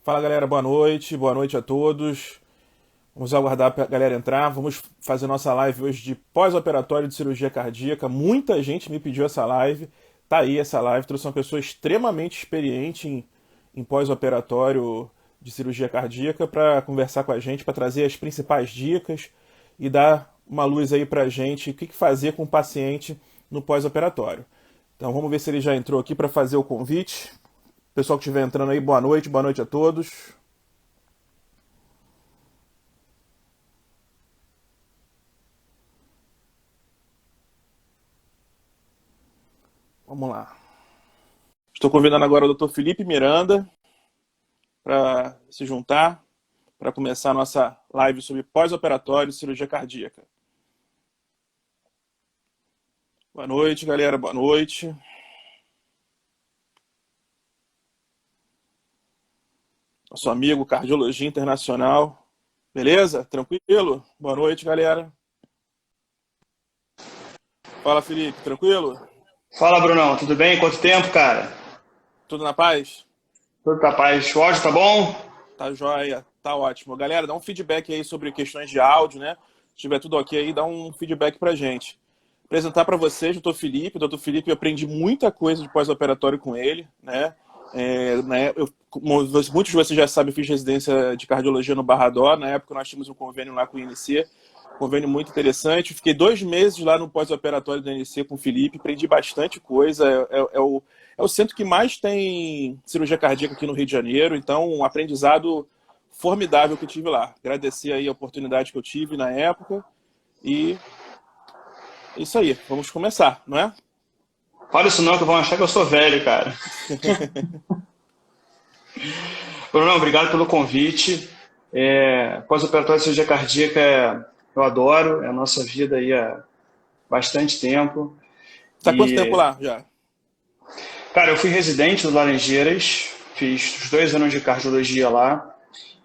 Fala galera, boa noite a todos. Vamos aguardar a galera entrar. Vamos fazer nossa live hoje de pós-operatório de cirurgia cardíaca. Muita gente me pediu essa live. Tá aí essa live. Trouxe uma pessoa extremamente experiente em pós-operatório de cirurgia cardíaca para conversar com a gente, para trazer as principais dicas e dar uma luz aí pra gente o que fazer com o paciente no pós-operatório. Então vamos ver se ele já entrou aqui para fazer o convite. Pessoal que estiver entrando aí, boa noite a todos. Vamos lá. Estou convidando agora o Dr. Felipe Miranda para se juntar, para começar a nossa live sobre pós-operatório e cirurgia cardíaca. Boa noite, galera, boa noite. Nosso amigo Cardiologia Internacional. Beleza? Tranquilo? Boa noite, galera. Fala, Felipe, tranquilo? Fala, Brunão, tudo bem? Quanto tempo, cara? Tudo na paz? Tudo capaz. O áudio tá bom? Tá joia, tá ótimo. Galera, dá um feedback aí sobre questões de áudio, né? Se tiver tudo ok aí, dá um feedback pra gente. Apresentar para vocês o Dr. Felipe. O Dr. Felipe, eu aprendi muita coisa de pós-operatório com ele, né? Como muitos de vocês já sabem, eu fiz residência de cardiologia no Barradó. Na época nós tínhamos um convênio lá com o INC, um convênio muito interessante. Fiquei 2 meses lá no pós-operatório do INC com o Felipe, aprendi bastante coisa. É o centro que mais tem cirurgia cardíaca aqui no Rio de Janeiro, então um aprendizado formidável que eu tive lá. Agradecer aí a oportunidade que eu tive na época e é isso aí, vamos começar, não é? Fala isso não, que vão achar que eu sou velho, cara. Brunão, obrigado pelo convite. Pós-operatório de cirurgia cardíaca eu adoro, é a nossa vida aí há bastante tempo. Tá quanto tempo E, lá já? cara, eu fui residente do Laranjeiras, fiz os 2 anos de cardiologia lá.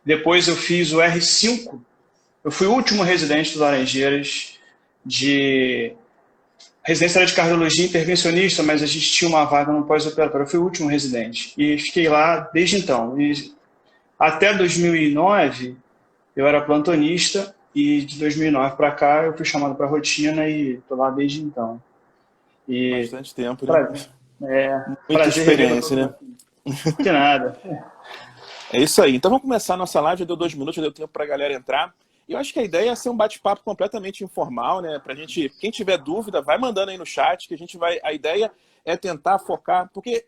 Depois eu fiz o R5. Eu fui o último residente do Laranjeiras de residência era de cardiologia intervencionista, mas a gente tinha uma vaga no pós-operatório. Eu fui o último residente e fiquei lá desde então. E até 2009 eu era plantonista e de 2009 para cá eu fui chamado para rotina e estou lá desde então. E Bastante tempo, né? pra, Muita prazer revê-lo experiência, todo né? mundo. De nada. É isso aí. Então vamos começar a nossa live. Já deu 2 minutos, já deu tempo para a galera entrar. E eu acho que a ideia é ser um bate-papo completamente informal, né? Pra gente, quem tiver dúvida, vai mandando aí no chat, que a gente vai. A ideia é tentar focar, porque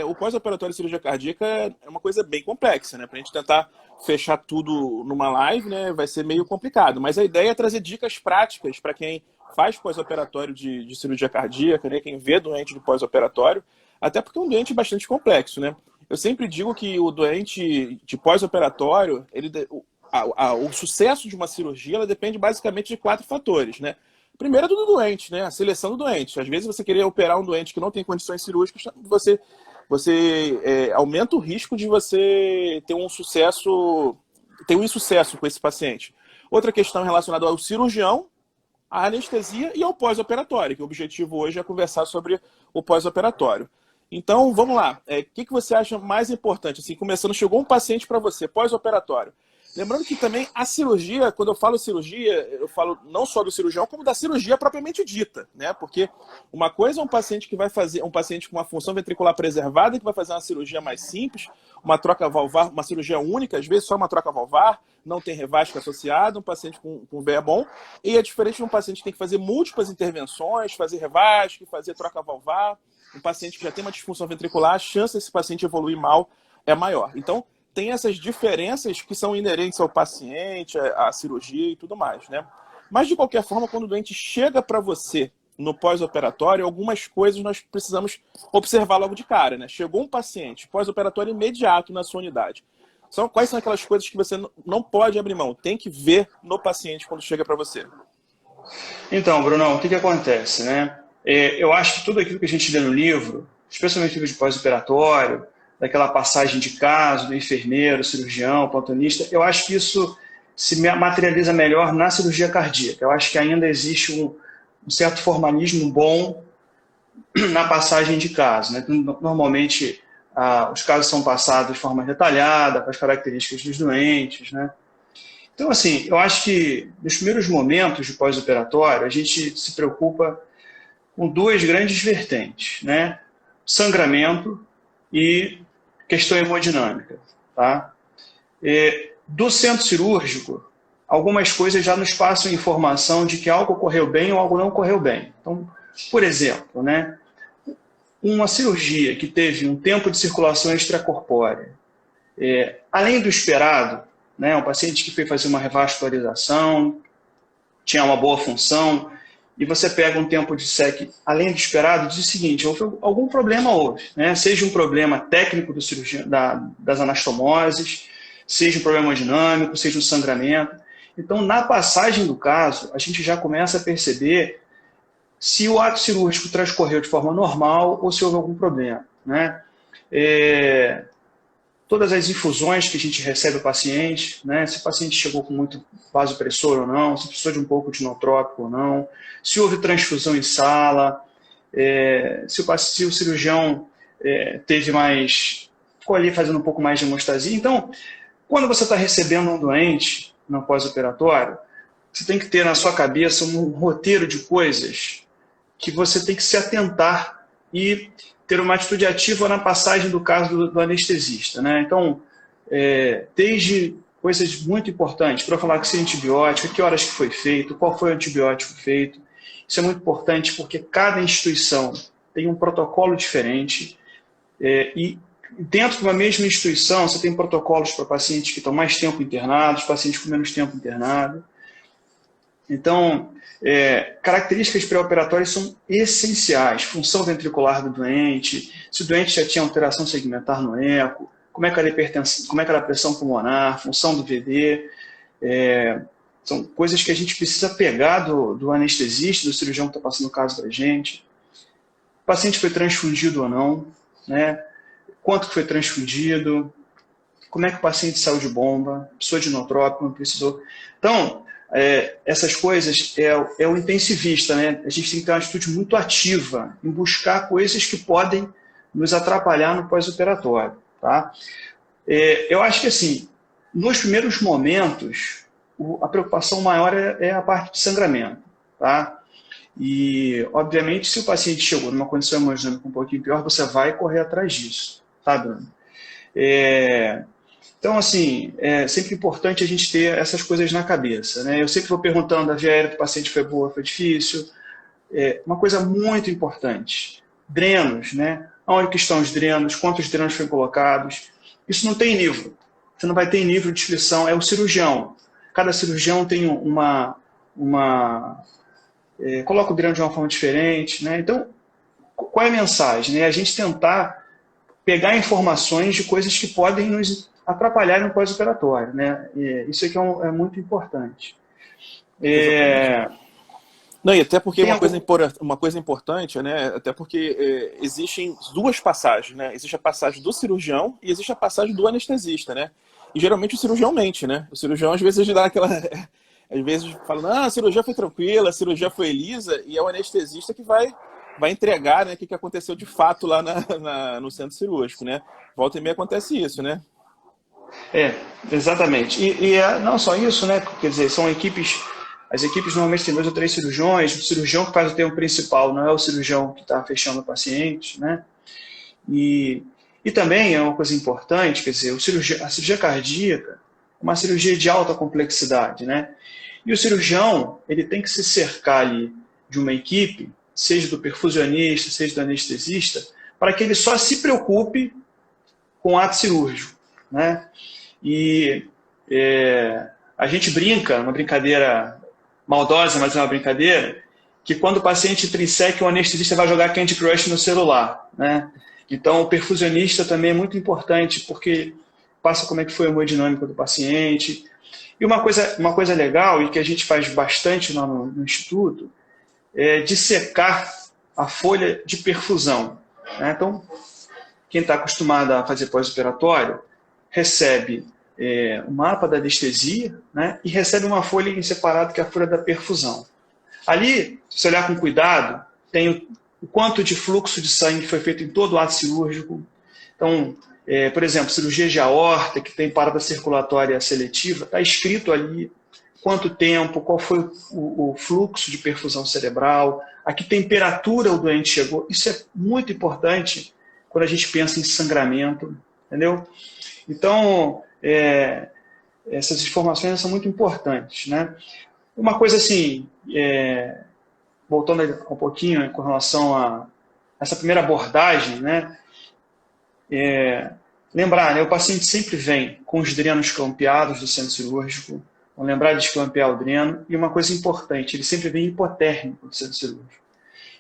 o pós-operatório de cirurgia cardíaca é uma coisa bem complexa, né? Pra gente tentar fechar tudo numa live, né? Vai ser meio complicado. Mas a ideia é trazer dicas práticas para quem faz pós-operatório de cirurgia cardíaca, né? Quem vê doente do pós-operatório, até porque é um doente bastante complexo, né? Eu sempre digo que o doente de pós-operatório, o sucesso de uma cirurgia ela depende basicamente de 4 fatores, né? Primeiro é do doente, né? A seleção do doente. Às vezes você querer operar um doente que não tem condições cirúrgicas, você aumenta o risco de você ter um insucesso com esse paciente. Outra questão relacionada ao cirurgião, à anestesia e ao pós-operatório, que o objetivo hoje é conversar sobre o pós-operatório. Então, vamos lá. O que você acha mais importante? Assim, começando, chegou um paciente para você, pós-operatório. Lembrando que também a cirurgia, quando eu falo cirurgia, eu falo não só do cirurgião, como da cirurgia propriamente dita, né? Porque uma coisa é um paciente que vai fazer, um paciente com uma função ventricular preservada, que vai fazer uma cirurgia mais simples, uma troca valvar, uma cirurgia única, às vezes só uma troca valvar, não tem revasca associada, um paciente com VE bom, e é diferente de um paciente que tem que fazer múltiplas intervenções, fazer revasca, fazer troca valvar, um paciente que já tem uma disfunção ventricular, a chance desse paciente evoluir mal é maior. Então, tem essas diferenças que são inerentes ao paciente, à cirurgia e tudo mais, né? Mas, de qualquer forma, quando o doente chega para você no pós-operatório, algumas coisas nós precisamos observar logo de cara, né? Chegou um paciente, pós-operatório imediato na sua unidade. Quais são aquelas coisas que você não pode abrir mão? Tem que ver no paciente quando chega para você. Então, Brunão, o que acontece, né? Eu acho que tudo aquilo que a gente lê no livro, especialmente o livro de pós-operatório, daquela passagem de caso, do enfermeiro, cirurgião, plantonista, eu acho que isso se materializa melhor na cirurgia cardíaca. Eu acho que ainda existe um certo formalismo bom na passagem de caso, né? Normalmente, os casos são passados de forma detalhada, com as características dos doentes, né? Então, assim, eu acho que nos primeiros momentos de pós-operatório, a gente se preocupa com duas grandes vertentes, né? Sangramento e questão hemodinâmica, tá? Do centro cirúrgico, algumas coisas já nos passam informação de que algo ocorreu bem ou algo não ocorreu bem. Então, por exemplo, né, uma cirurgia que teve um tempo de circulação extracorpórea, além do esperado, né, um paciente que foi fazer uma revascularização, tinha uma boa função, e você pega um tempo de SEC além do esperado, diz o seguinte, algum problema houve, né? Seja um problema técnico do cirurgião, das anastomoses, seja um problema hemodinâmico, seja um sangramento. Então, na passagem do caso, a gente já começa a perceber se o ato cirúrgico transcorreu de forma normal ou se houve algum problema, né? Todas as infusões que a gente recebe do paciente, né? Se o paciente chegou com muito vasopressor ou não, se precisou de um pouco de inotrópico ou não, se houve transfusão em sala, se o cirurgião ficou ali fazendo um pouco mais de hemostasia. Então, quando você está recebendo um doente no pós-operatório, você tem que ter na sua cabeça um roteiro de coisas que você tem que se atentar e ter uma atitude ativa na passagem do caso do anestesista, né? Então, desde coisas muito importantes, profilaxia antibiótica, que horas que foi feito, qual foi o antibiótico feito. Isso é muito importante porque cada instituição tem um protocolo diferente e dentro de uma mesma instituição você tem protocolos para pacientes que estão mais tempo internados, pacientes com menos tempo internados. Então, características pré-operatórias são essenciais. Função ventricular do doente, se o doente já tinha alteração segmentar no eco, como é que era a pressão pulmonar, função do VD. São coisas que a gente precisa pegar do anestesista, do cirurgião que está passando o caso para a gente. O paciente foi transfundido ou não, né? Quanto que foi transfundido, como é que o paciente saiu de bomba, precisou de inotrópico, não precisou. Então, essas coisas é o intensivista, né? A gente tem que ter uma atitude muito ativa em buscar coisas que podem nos atrapalhar no pós-operatório, tá? Eu acho que, assim, nos primeiros momentos, a preocupação maior é a parte de sangramento, tá? E, obviamente, se o paciente chegou numa condição hemodinâmica um pouquinho pior, você vai correr atrás disso, tá, Bruno? Então, assim, é sempre importante a gente ter essas coisas na cabeça, né? Eu sempre vou perguntando, a via aérea do paciente foi boa, foi difícil. Uma coisa muito importante, drenos, né? Onde que estão os drenos, quantos drenos foram colocados. Isso não tem livro. Você não vai ter livro de descrição, é o cirurgião. Cada cirurgião tem coloca o dreno de uma forma diferente, né? Então, qual é a mensagem? A gente tentar pegar informações de coisas que podem nos atrapalhar no pós-operatório, né? Isso aqui é muito importante. Não, e até porque uma coisa importante, né? Até porque existem duas passagens, né? Existe a passagem do cirurgião e existe a passagem do anestesista, né? E geralmente o cirurgião mente, né? O cirurgião às vezes dá aquela... Às vezes fala, a cirurgia foi tranquila, a cirurgia foi lisa, e é o anestesista que vai entregar, né, o que aconteceu de fato lá no centro cirúrgico, né? Volta e meia acontece isso, né? Exatamente. E não só isso, né? Quer dizer, são equipes... As equipes normalmente têm 2 ou 3 cirurgiões, o cirurgião que faz o termo principal não é o cirurgião que está fechando o paciente, né? E também é uma coisa importante, quer dizer, a cirurgia cardíaca é uma cirurgia de alta complexidade, né? E o cirurgião, ele tem que se cercar ali de uma equipe, seja do perfusionista, seja do anestesista, para que ele só se preocupe com o ato cirúrgico, né? E a gente brinca, uma brincadeira maldosa, mas é uma brincadeira, que quando o paciente trisseca, o anestesista vai jogar Candy Crush no celular, né? Então, o perfusionista também é muito importante, porque passa como é que foi a hemodinâmica do paciente. E uma coisa legal, e que a gente faz bastante lá no Instituto, é dissecar a folha de perfusão, né? Então, quem está acostumado a fazer pós-operatório, recebe o mapa da anestesia, né? E recebe uma folha em separado, que é a folha da perfusão. Ali, se você olhar com cuidado, tem o quanto de fluxo de sangue foi feito em todo o ato cirúrgico, Então, por exemplo, cirurgia de aorta, que tem parada circulatória seletiva, está escrito ali quanto tempo, qual foi o fluxo de perfusão cerebral, a que temperatura o doente chegou. Isso é muito importante quando a gente pensa em sangramento, entendeu? Então, essas informações são muito importantes, né? Uma coisa assim, voltando um pouquinho com relação a essa primeira abordagem, né? Lembrar, né, o paciente sempre vem com os drenos clampeados do centro cirúrgico, vamos lembrar de desclampear o dreno, e uma coisa importante, ele sempre vem hipotérmico do centro cirúrgico.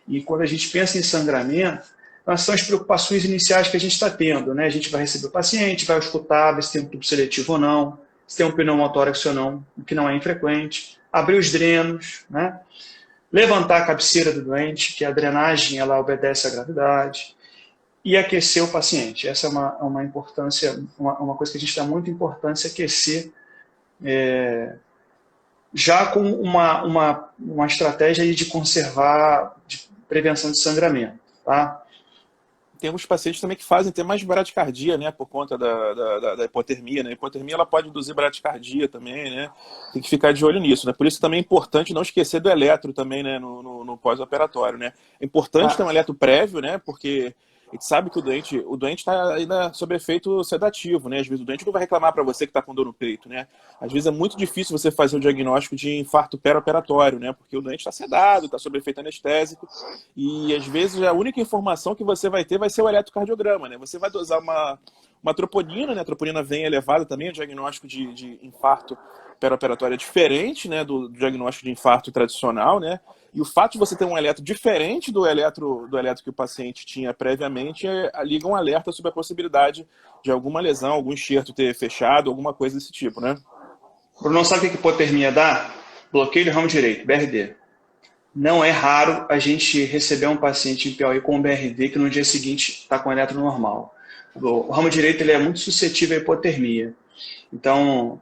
E quando a gente pensa em sangramento, quais são as preocupações iniciais que a gente está tendo, né? A gente vai receber o paciente, vai escutar, ver se tem um tubo seletivo ou não, se tem um pneumotórax ou não, o que não é infrequente, abrir os drenos, né? Levantar a cabeceira do doente, que a drenagem ela obedece à gravidade, e aquecer o paciente. Essa é uma importância, uma coisa que a gente dá muita importância, aquecer, já com uma estratégia de conservar, de prevenção de sangramento, tá? Tem alguns pacientes também que fazem ter mais bradicardia, né, por conta da hipotermia, né? A hipotermia ela pode induzir bradicardia também, né? Tem que ficar de olho nisso, né? Por isso também é importante não esquecer do eletro também, né, no pós-operatório, né? É importante ter um eletro prévio, né? Porque a gente sabe que o doente está ainda sob efeito sedativo, né? Às vezes o doente não vai reclamar para você que está com dor no peito, né? Às vezes é muito difícil você fazer o diagnóstico de infarto perioperatório, né? Porque o doente está sedado, está sob efeito anestésico e às vezes a única informação que você vai ter vai ser o eletrocardiograma, né? Você vai dosar uma troponina, né? A troponina vem elevada também, o diagnóstico de infarto perioperatório é diferente, né, do diagnóstico de infarto tradicional, né? E o fato de você ter um eletro diferente do eletro que o paciente tinha previamente liga um alerta sobre a possibilidade de alguma lesão, algum enxerto ter fechado, alguma coisa desse tipo, né? Bruno, sabe o que hipotermia dá? Bloqueio do ramo direito, BRD. Não é raro a gente receber um paciente em POI com BRD que no dia seguinte está com eletro normal. O ramo direito ele é muito suscetível à hipotermia. Então,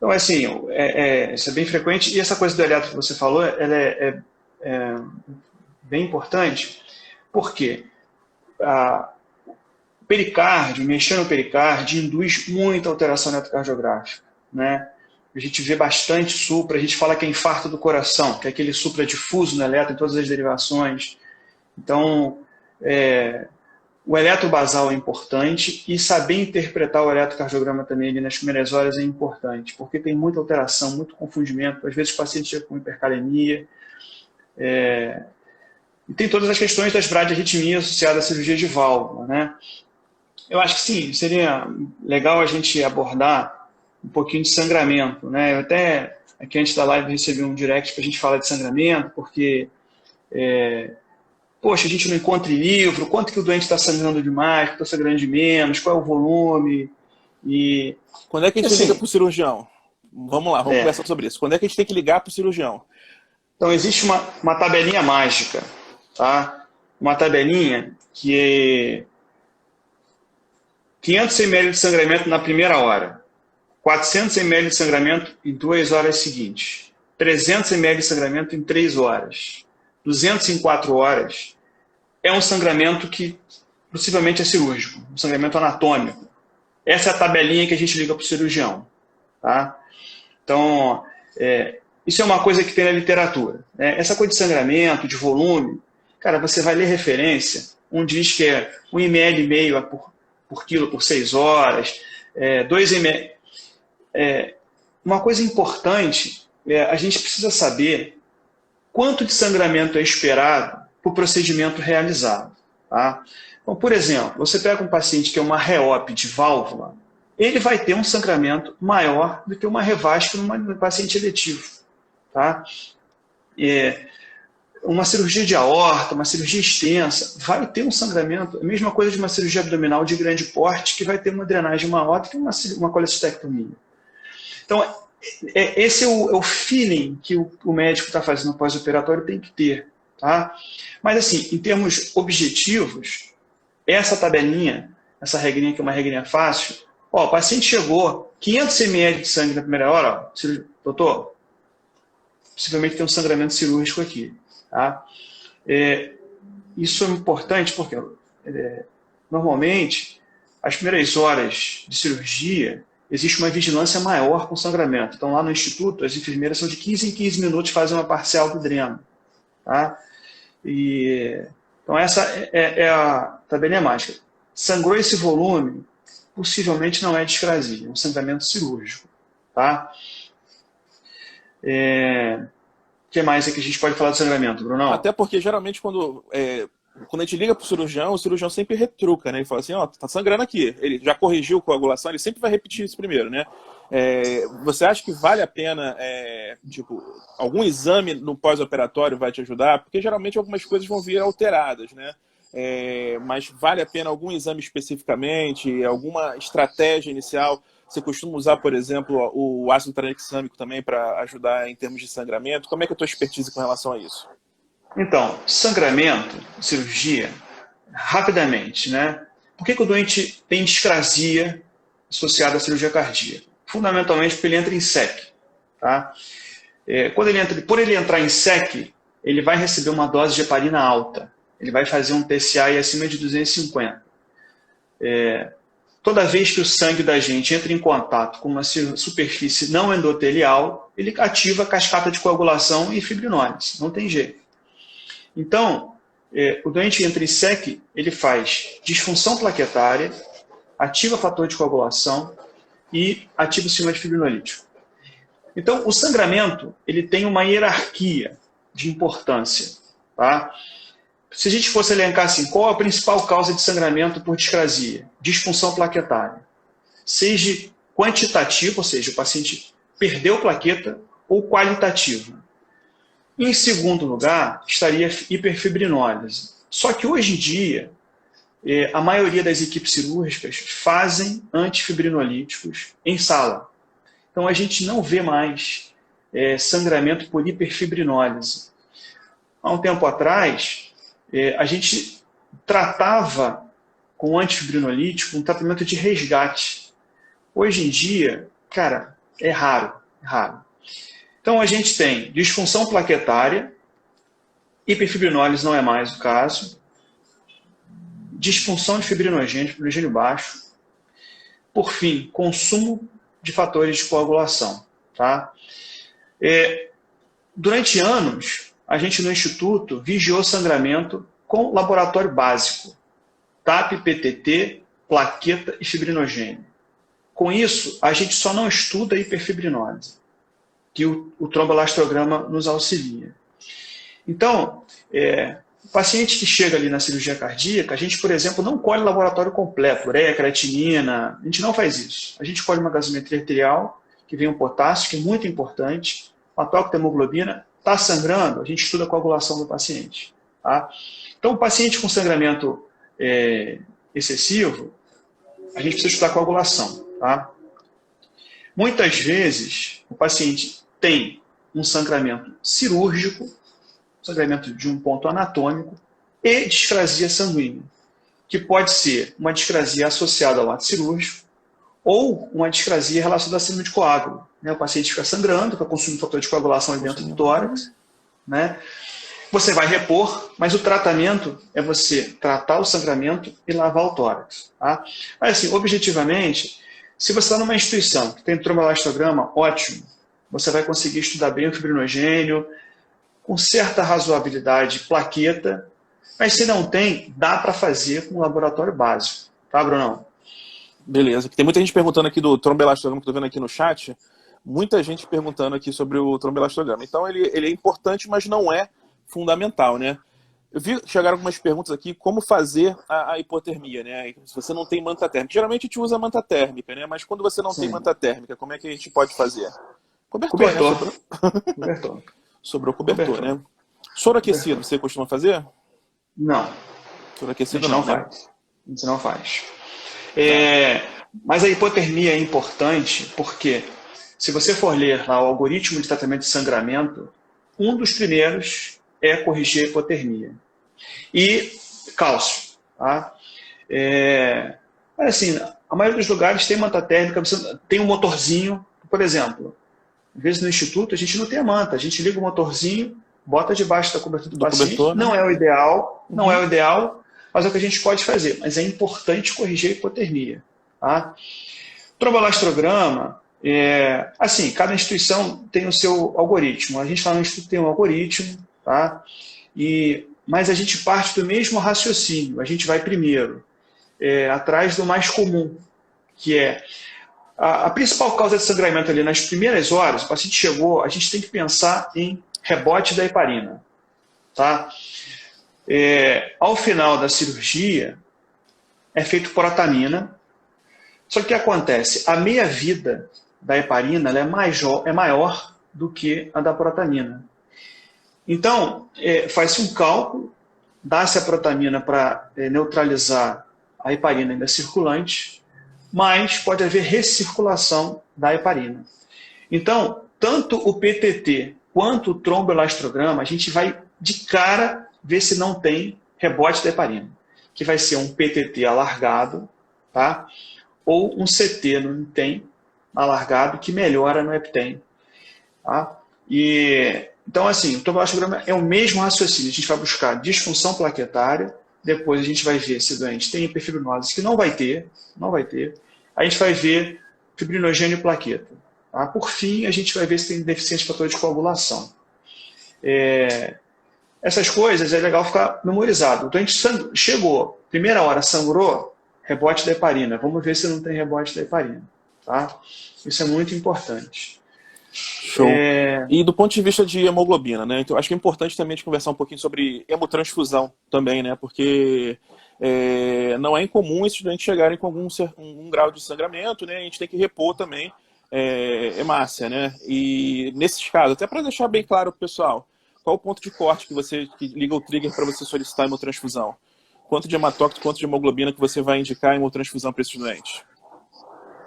assim, isso é bem frequente. E essa coisa do eletro que você falou, ela é bem importante, porque o pericárdio, mexer no pericárdio, induz muita alteração eletrocardiográfica, né? A gente vê bastante supra, a gente fala que é infarto do coração, que é aquele supra difuso no eletro em todas as derivações. Então, o eletrobasal é importante e saber interpretar o eletrocardiograma também ali nas primeiras horas é importante, porque tem muita alteração, muito confundimento. Às vezes o paciente chega com hipercalemia. E tem todas as questões das bradiarritmias associadas à cirurgia de válvula, né? Eu acho que sim, seria legal a gente abordar um pouquinho de sangramento, né? Eu até, aqui antes da live, recebi um direct para a gente falar de sangramento, porque... poxa, a gente não encontra em livro, quanto que o doente está sangrando demais, está sangrando de menos, qual é o volume. E quando é que a gente liga para o cirurgião? Vamos lá, vamos conversar sobre isso. Quando é que a gente tem que ligar para o cirurgião? Então, existe uma tabelinha mágica, tá? Uma tabelinha que é 500 ml de sangramento na primeira hora, 400 ml de sangramento em 2 horas seguintes, 300 ml de sangramento em 3 horas, 200 em 4 horas. É um sangramento que possivelmente é cirúrgico, um sangramento anatômico. Essa é a tabelinha que a gente liga para o cirurgião. Tá? Então, isso é uma coisa que tem na literatura. Né? Essa coisa de sangramento, de volume, cara, você vai ler referência, um diz que é 1,5 ml por quilo por 6 horas, 2 ml. Uma coisa importante, a gente precisa saber quanto de sangramento é esperado para o procedimento realizado. Tá? Então, por exemplo, você pega um paciente que é uma reop de válvula, ele vai ter um sangramento maior do que uma revasc no paciente eletivo. Tá? Uma cirurgia de aorta, uma cirurgia extensa, vai ter um sangramento, a mesma coisa de uma cirurgia abdominal de grande porte, que vai ter uma drenagem maior do que uma colecistectomia. Então, esse é o feeling que o médico está fazendo no pós-operatório tem que ter. Tá? Mas, assim, em termos objetivos, essa tabelinha, essa regrinha que é uma regrinha fácil, o paciente chegou, 500 ml de sangue na primeira hora, doutor, possivelmente tem um sangramento cirúrgico aqui. Tá? Isso é importante porque normalmente, as primeiras horas de cirurgia, existe uma vigilância maior com sangramento. Então, lá no instituto, as enfermeiras são de 15 em 15 minutos fazem uma parcial do dreno. Tá? Então, essa é a tabelemática. Sangrou esse volume, possivelmente não é discrasia, é um sangramento cirúrgico. Tá? O que mais é que a gente pode falar de sangramento, Brunão? Até porque, geralmente, quando a gente liga para o cirurgião sempre retruca, né? Ele fala assim, ó, tá sangrando aqui. Ele já corrigiu a coagulação, ele sempre vai repetir isso primeiro, né? Você acha que vale a pena, algum exame no pós-operatório vai te ajudar? Porque geralmente algumas coisas vão vir alteradas, né? Mas vale a pena algum exame especificamente, alguma estratégia inicial? Você costuma usar, por exemplo, o ácido tranexâmico também para ajudar em termos de sangramento? Como é que é a tua expertise com relação a isso? Então, sangramento, cirurgia, rapidamente, né? Por que o doente tem discrasia associada à cirurgia cardíaca? Fundamentalmente porque ele entra em SEC. Tá? Por ele entrar em SEC, ele vai receber uma dose de heparina alta. Ele vai fazer um PCI acima de 250. Toda vez que o sangue da gente entra em contato com uma superfície não endotelial, ele ativa a cascata de coagulação e fibrinólise. Não tem jeito. Então, o doente entra em SEC, ele faz disfunção plaquetária, ativa fator de coagulação e ativa o sistema fibrinolítico. Então, o sangramento ele tem uma hierarquia de importância. Tá? Se a gente fosse elencar assim, qual a principal causa de sangramento por discrasia? Disfunção plaquetária. Seja quantitativa, ou seja, o paciente perdeu plaqueta, ou qualitativa. Em segundo lugar, estaria hiperfibrinólise. Só que hoje em dia, a maioria das equipes cirúrgicas fazem antifibrinolíticos em sala. Então a gente não vê mais sangramento por hiperfibrinólise. Há um tempo atrás, a gente tratava com antifibrinolítico um tratamento de resgate. Hoje em dia, cara, é raro. Então a gente tem disfunção plaquetária, hiperfibrinólise não é mais o caso, disfunção de fibrinogênio baixo, por fim, consumo de fatores de coagulação. Tá? Durante anos, a gente no Instituto vigiou sangramento com laboratório básico, TAP, PTT, plaqueta e fibrinogênio. Com isso, a gente só não estuda a hiperfibrinólise, que o tromboelastograma nos auxilia. Então, o paciente que chega ali na cirurgia cardíaca, a gente, por exemplo, não colhe o laboratório completo, ureia, creatinina, a gente não faz isso. A gente colhe uma gasometria arterial, que vem um potássio, que é muito importante, uma tocohemoglobina, está sangrando, a gente estuda a coagulação do paciente. Tá? Então, o paciente com sangramento excessivo, a gente precisa estudar a coagulação. Tá? Muitas vezes, o paciente tem um sangramento cirúrgico, sangramento de um ponto anatômico e discrasia sanguínea, que pode ser uma discrasia associada ao ato cirúrgico ou uma discrasia relacionada à síndrome de coágulo. Né? O paciente fica sangrando, está consumindo fator de coagulação ali dentro do tórax. Né? Você vai repor, mas o tratamento é você tratar o sangramento e lavar o tórax. Tá? Mas assim, objetivamente, se você está numa instituição que tem tromboelastograma, ótimo, você vai conseguir estudar bem o fibrinogênio, com certa razoabilidade, plaqueta, mas se não tem, dá para fazer com um laboratório básico. Tá, Brunão? Beleza. Tem muita gente perguntando aqui do tromboelastograma, que eu estou vendo aqui no chat, muita gente perguntando aqui sobre o tromboelastograma. Então, ele é importante, mas não é fundamental, né? Eu vi, chegaram algumas perguntas aqui, como fazer a hipotermia, né? Se você não tem manta térmica. Geralmente a gente usa manta térmica, né? Mas quando você não tem manta térmica, como é que a gente pode fazer? Cobertor. Né? Cobertor. Sobrou cobertor, né? Soro aquecido, você costuma fazer? Não. Soro aquecido a gente não faz. Mas a hipotermia é importante porque, se você for ler lá o algoritmo de tratamento de sangramento, um dos primeiros é corrigir a hipotermia. E cálcio. Tá? Assim, a maioria dos lugares tem manta térmica, você tem um motorzinho, por exemplo. Às vezes no instituto a gente não tem a manta, a gente liga o motorzinho, bota debaixo da cobertura do paciente. Cobertor, né? Não é o ideal, mas é o que a gente pode fazer. Mas é importante corrigir a hipotermia. Tá? Tromboelastrograma, assim, cada instituição tem o seu algoritmo. A gente lá no Instituto tem um algoritmo, tá? Mas a gente parte do mesmo raciocínio. A gente vai primeiro atrás do mais comum, que é a principal causa de sangramento ali nas primeiras horas. O paciente chegou, a gente tem que pensar em rebote da heparina. Tá? Ao final da cirurgia, é feito protamina. Só que o que acontece? A meia-vida da heparina ela é maior do que a da protamina. Então, faz-se um cálculo, dá-se a protamina para neutralizar a heparina ainda circulante, mas pode haver recirculação da heparina. Então, tanto o PTT quanto o tromboelastrograma, a gente vai de cara ver se não tem rebote da heparina, que vai ser um PTT alargado, tá? Ou um CT no INTEM alargado que melhora no EPTEM. Tá? Então, assim, o tromboelastrograma é o mesmo raciocínio. A gente vai buscar disfunção plaquetária, depois a gente vai ver se o doente tem hiperfibrinose, que não vai ter. A gente vai ver fibrinogênio e plaqueta. Tá? Por fim, a gente vai ver se tem deficiência de fator de coagulação. Essas coisas é legal ficar memorizado. O doente chegou, primeira hora sangrou, rebote da heparina. Vamos ver se não tem rebote da heparina. Tá? Isso é muito importante. Show. E do ponto de vista de hemoglobina, né? Então, acho que é importante também a gente conversar um pouquinho sobre hemotransfusão também, né? Porque não é incomum esses doentes chegarem com um grau de sangramento, né? A gente tem que repor também hemácia, né? E nesses casos, até para deixar bem claro para o pessoal, qual o ponto de corte que liga o trigger para você solicitar hemotransfusão? Quanto de hematócrito, quanto de hemoglobina que você vai indicar em hemotransfusão para esses doentes?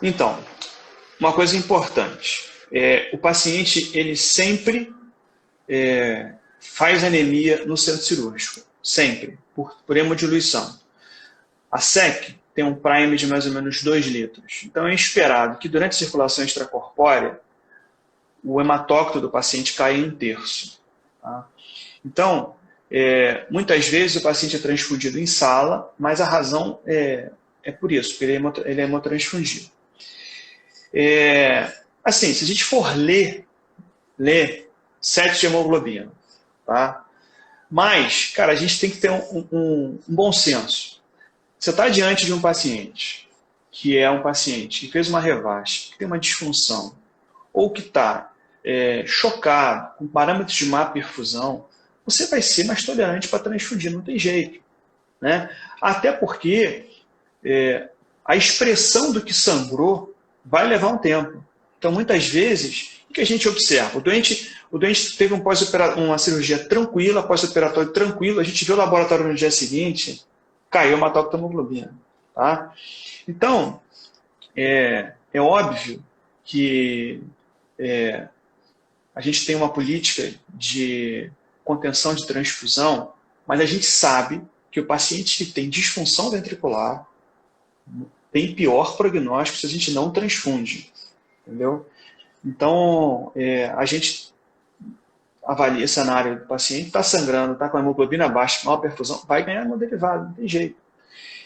Então, uma coisa importante. O paciente, ele sempre faz anemia no centro cirúrgico. Sempre. Por hemodiluição. A SEC tem um prime de mais ou menos 2 litros. Então, é esperado que durante a circulação extracorpórea, o hematócrito do paciente caia em 1/3. Tá? Então, muitas vezes o paciente é transfundido em sala, mas a razão é por isso, porque ele é hemotransfundido. Assim, se a gente for ler 7 de hemoglobina, tá? Mas, cara, a gente tem que ter um bom senso. Você está diante de um paciente que é um paciente que fez uma revasc, que tem uma disfunção, ou que está chocado, com parâmetros de má perfusão, você vai ser mais tolerante para transfundir, não tem jeito. Né? Até porque a expressão do que sangrou vai levar um tempo. Então, muitas vezes, o que a gente observa? O doente teve uma cirurgia tranquila, pós-operatório tranquilo, a gente vê o laboratório no dia seguinte, caiu uma hemoglobina. Tá? Então, é óbvio que a gente tem uma política de contenção de transfusão, mas a gente sabe que o paciente que tem disfunção ventricular tem pior prognóstico se a gente não transfunde. Entendeu? Então, a gente avalia esse cenário do paciente, está sangrando, está com a hemoglobina baixa, mal perfusão, vai ganhar hemoderivado, não tem jeito.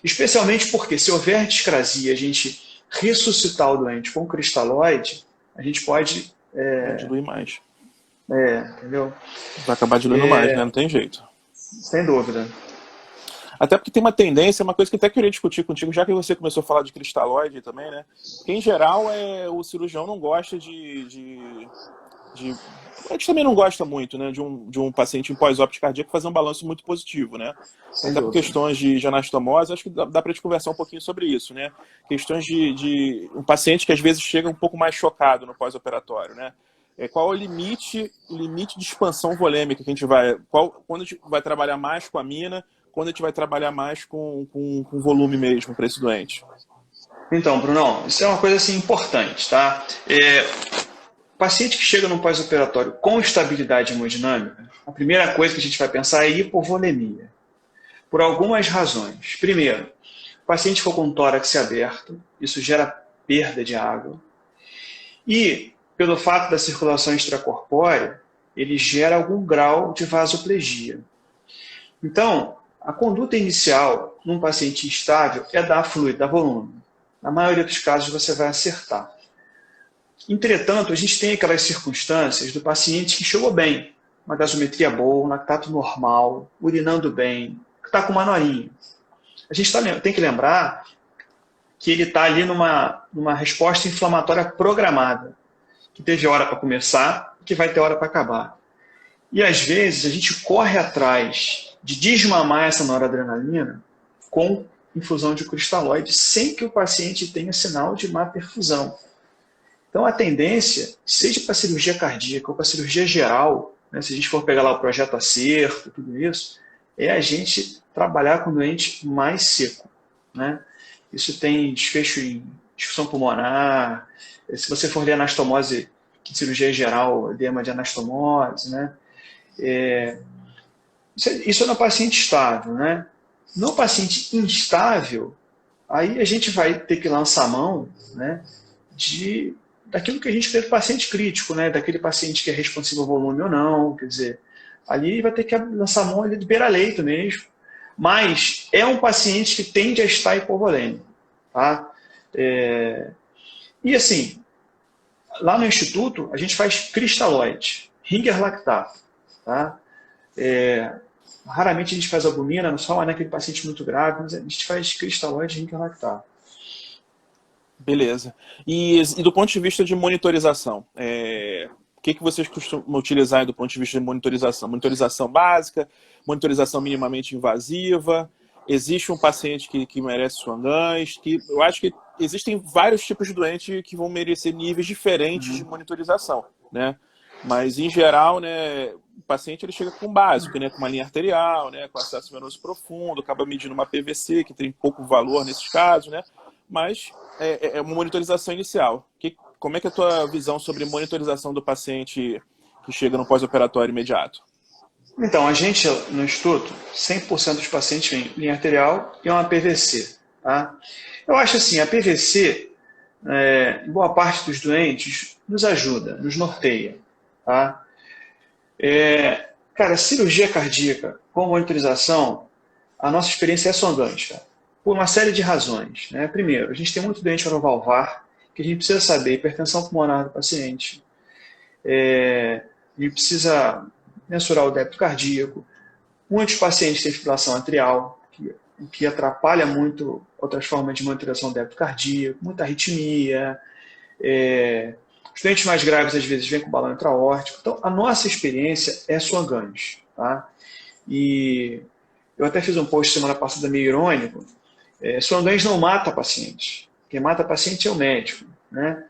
Especialmente porque se houver discrasia, a gente ressuscitar o doente com cristalóide, a gente pode... diluir mais. Entendeu? Vai acabar diluindo mais, né? Não tem jeito. Sem dúvida. Até porque tem uma tendência, uma coisa que eu até queria discutir contigo, já que você começou a falar de cristalóide também, né? Que em geral o cirurgião não gosta a gente também não gosta muito, né, de um paciente em pós-óptica cardíaco fazer um balanço muito positivo, né? Até por questões de anastomose, acho que dá pra gente conversar um pouquinho sobre isso, né? Questões de um paciente que às vezes chega um pouco mais chocado no pós-operatório, né? Qual é o limite de expansão volêmica que a gente vai... Quando a gente vai trabalhar mais com a mina, quando a gente vai trabalhar mais com volume mesmo para esse doente? Então, Brunão, isso é uma coisa assim, importante, tá? Paciente que chega no pós-operatório com estabilidade hemodinâmica, a primeira coisa que a gente vai pensar é hipovolemia. Por algumas razões. Primeiro, o paciente for com tórax aberto, isso gera perda de água. E, pelo fato da circulação extracorpórea, ele gera algum grau de vasoplegia. Então, a conduta inicial num paciente instável é dar fluido, dar volume. Na maioria dos casos você vai acertar. Entretanto, a gente tem aquelas circunstâncias do paciente que chegou bem, uma gasometria boa, um lactato normal, urinando bem, que está com uma norinha. A gente tem que lembrar que ele está ali numa resposta inflamatória programada, que teve hora para começar e que vai ter hora para acabar. E às vezes a gente corre atrás de desmamar essa noradrenalina com infusão de cristalóide, sem que o paciente tenha sinal de má perfusão. Então a tendência, seja para cirurgia cardíaca ou para cirurgia geral, né, se a gente for pegar lá o projeto Acerto, tudo isso, é a gente trabalhar com o doente mais seco, né? Isso tem desfecho em disfunção pulmonar, se você for ler anastomose, que cirurgia geral, edema de anastomose, né? Isso é no paciente estável, né? No paciente instável, aí a gente vai ter que lançar a mão, né, daquilo que a gente vê do paciente crítico, né, daquele paciente que é responsivo ao volume ou não, quer dizer, ali vai ter que lançar a mão ali do beira-leito mesmo, mas é um paciente que tende a estar hipovolêmico, tá? E assim, lá no instituto a gente faz cristalóide, Ringer lactato, tá? Raramente a gente faz albumina, só naquele paciente muito grave, mas a gente faz cristalóide Ringer lactato. Beleza. E do ponto de vista de monitorização, o que vocês costumam utilizar do ponto de vista de monitorização? Monitorização básica, monitorização minimamente invasiva? Existe um paciente que merece Swan-Ganz? Eu acho que existem vários tipos de doentes que vão merecer níveis diferentes de monitorização, né? Mas, em geral, né, o paciente ele chega com o básico, né, com uma linha arterial, né, com acesso venoso profundo, acaba medindo uma PVC, que tem pouco valor nesses casos, né? Mas é uma monitorização inicial. Como é que é a tua visão sobre monitorização do paciente que chega no pós-operatório imediato? Então, a gente, no Instituto, 100% dos pacientes vêm linha arterial e uma PVC. Tá? Eu acho assim, a PVC, em boa parte dos doentes, nos ajuda, nos norteia. Tá? Cara, cirurgia cardíaca com monitorização, a nossa experiência é Swan-Ganz, cara, por uma série de razões. Né? Primeiro, a gente tem muito doente orovalvar, que a gente precisa saber a hipertensão pulmonar do paciente. A gente precisa mensurar o débito cardíaco. Muitos pacientes têm fibrilação atrial, que atrapalha muito outras formas de monitorização do débito cardíaco, muita arritmia. Os doentes mais graves, às vezes, vêm com balão intraórtico. Então, a nossa experiência é Swan-Ganz. Tá? E eu até fiz um post semana passada meio irônico. Swan-Ganz não mata paciente. Quem mata paciente é o médico. Né?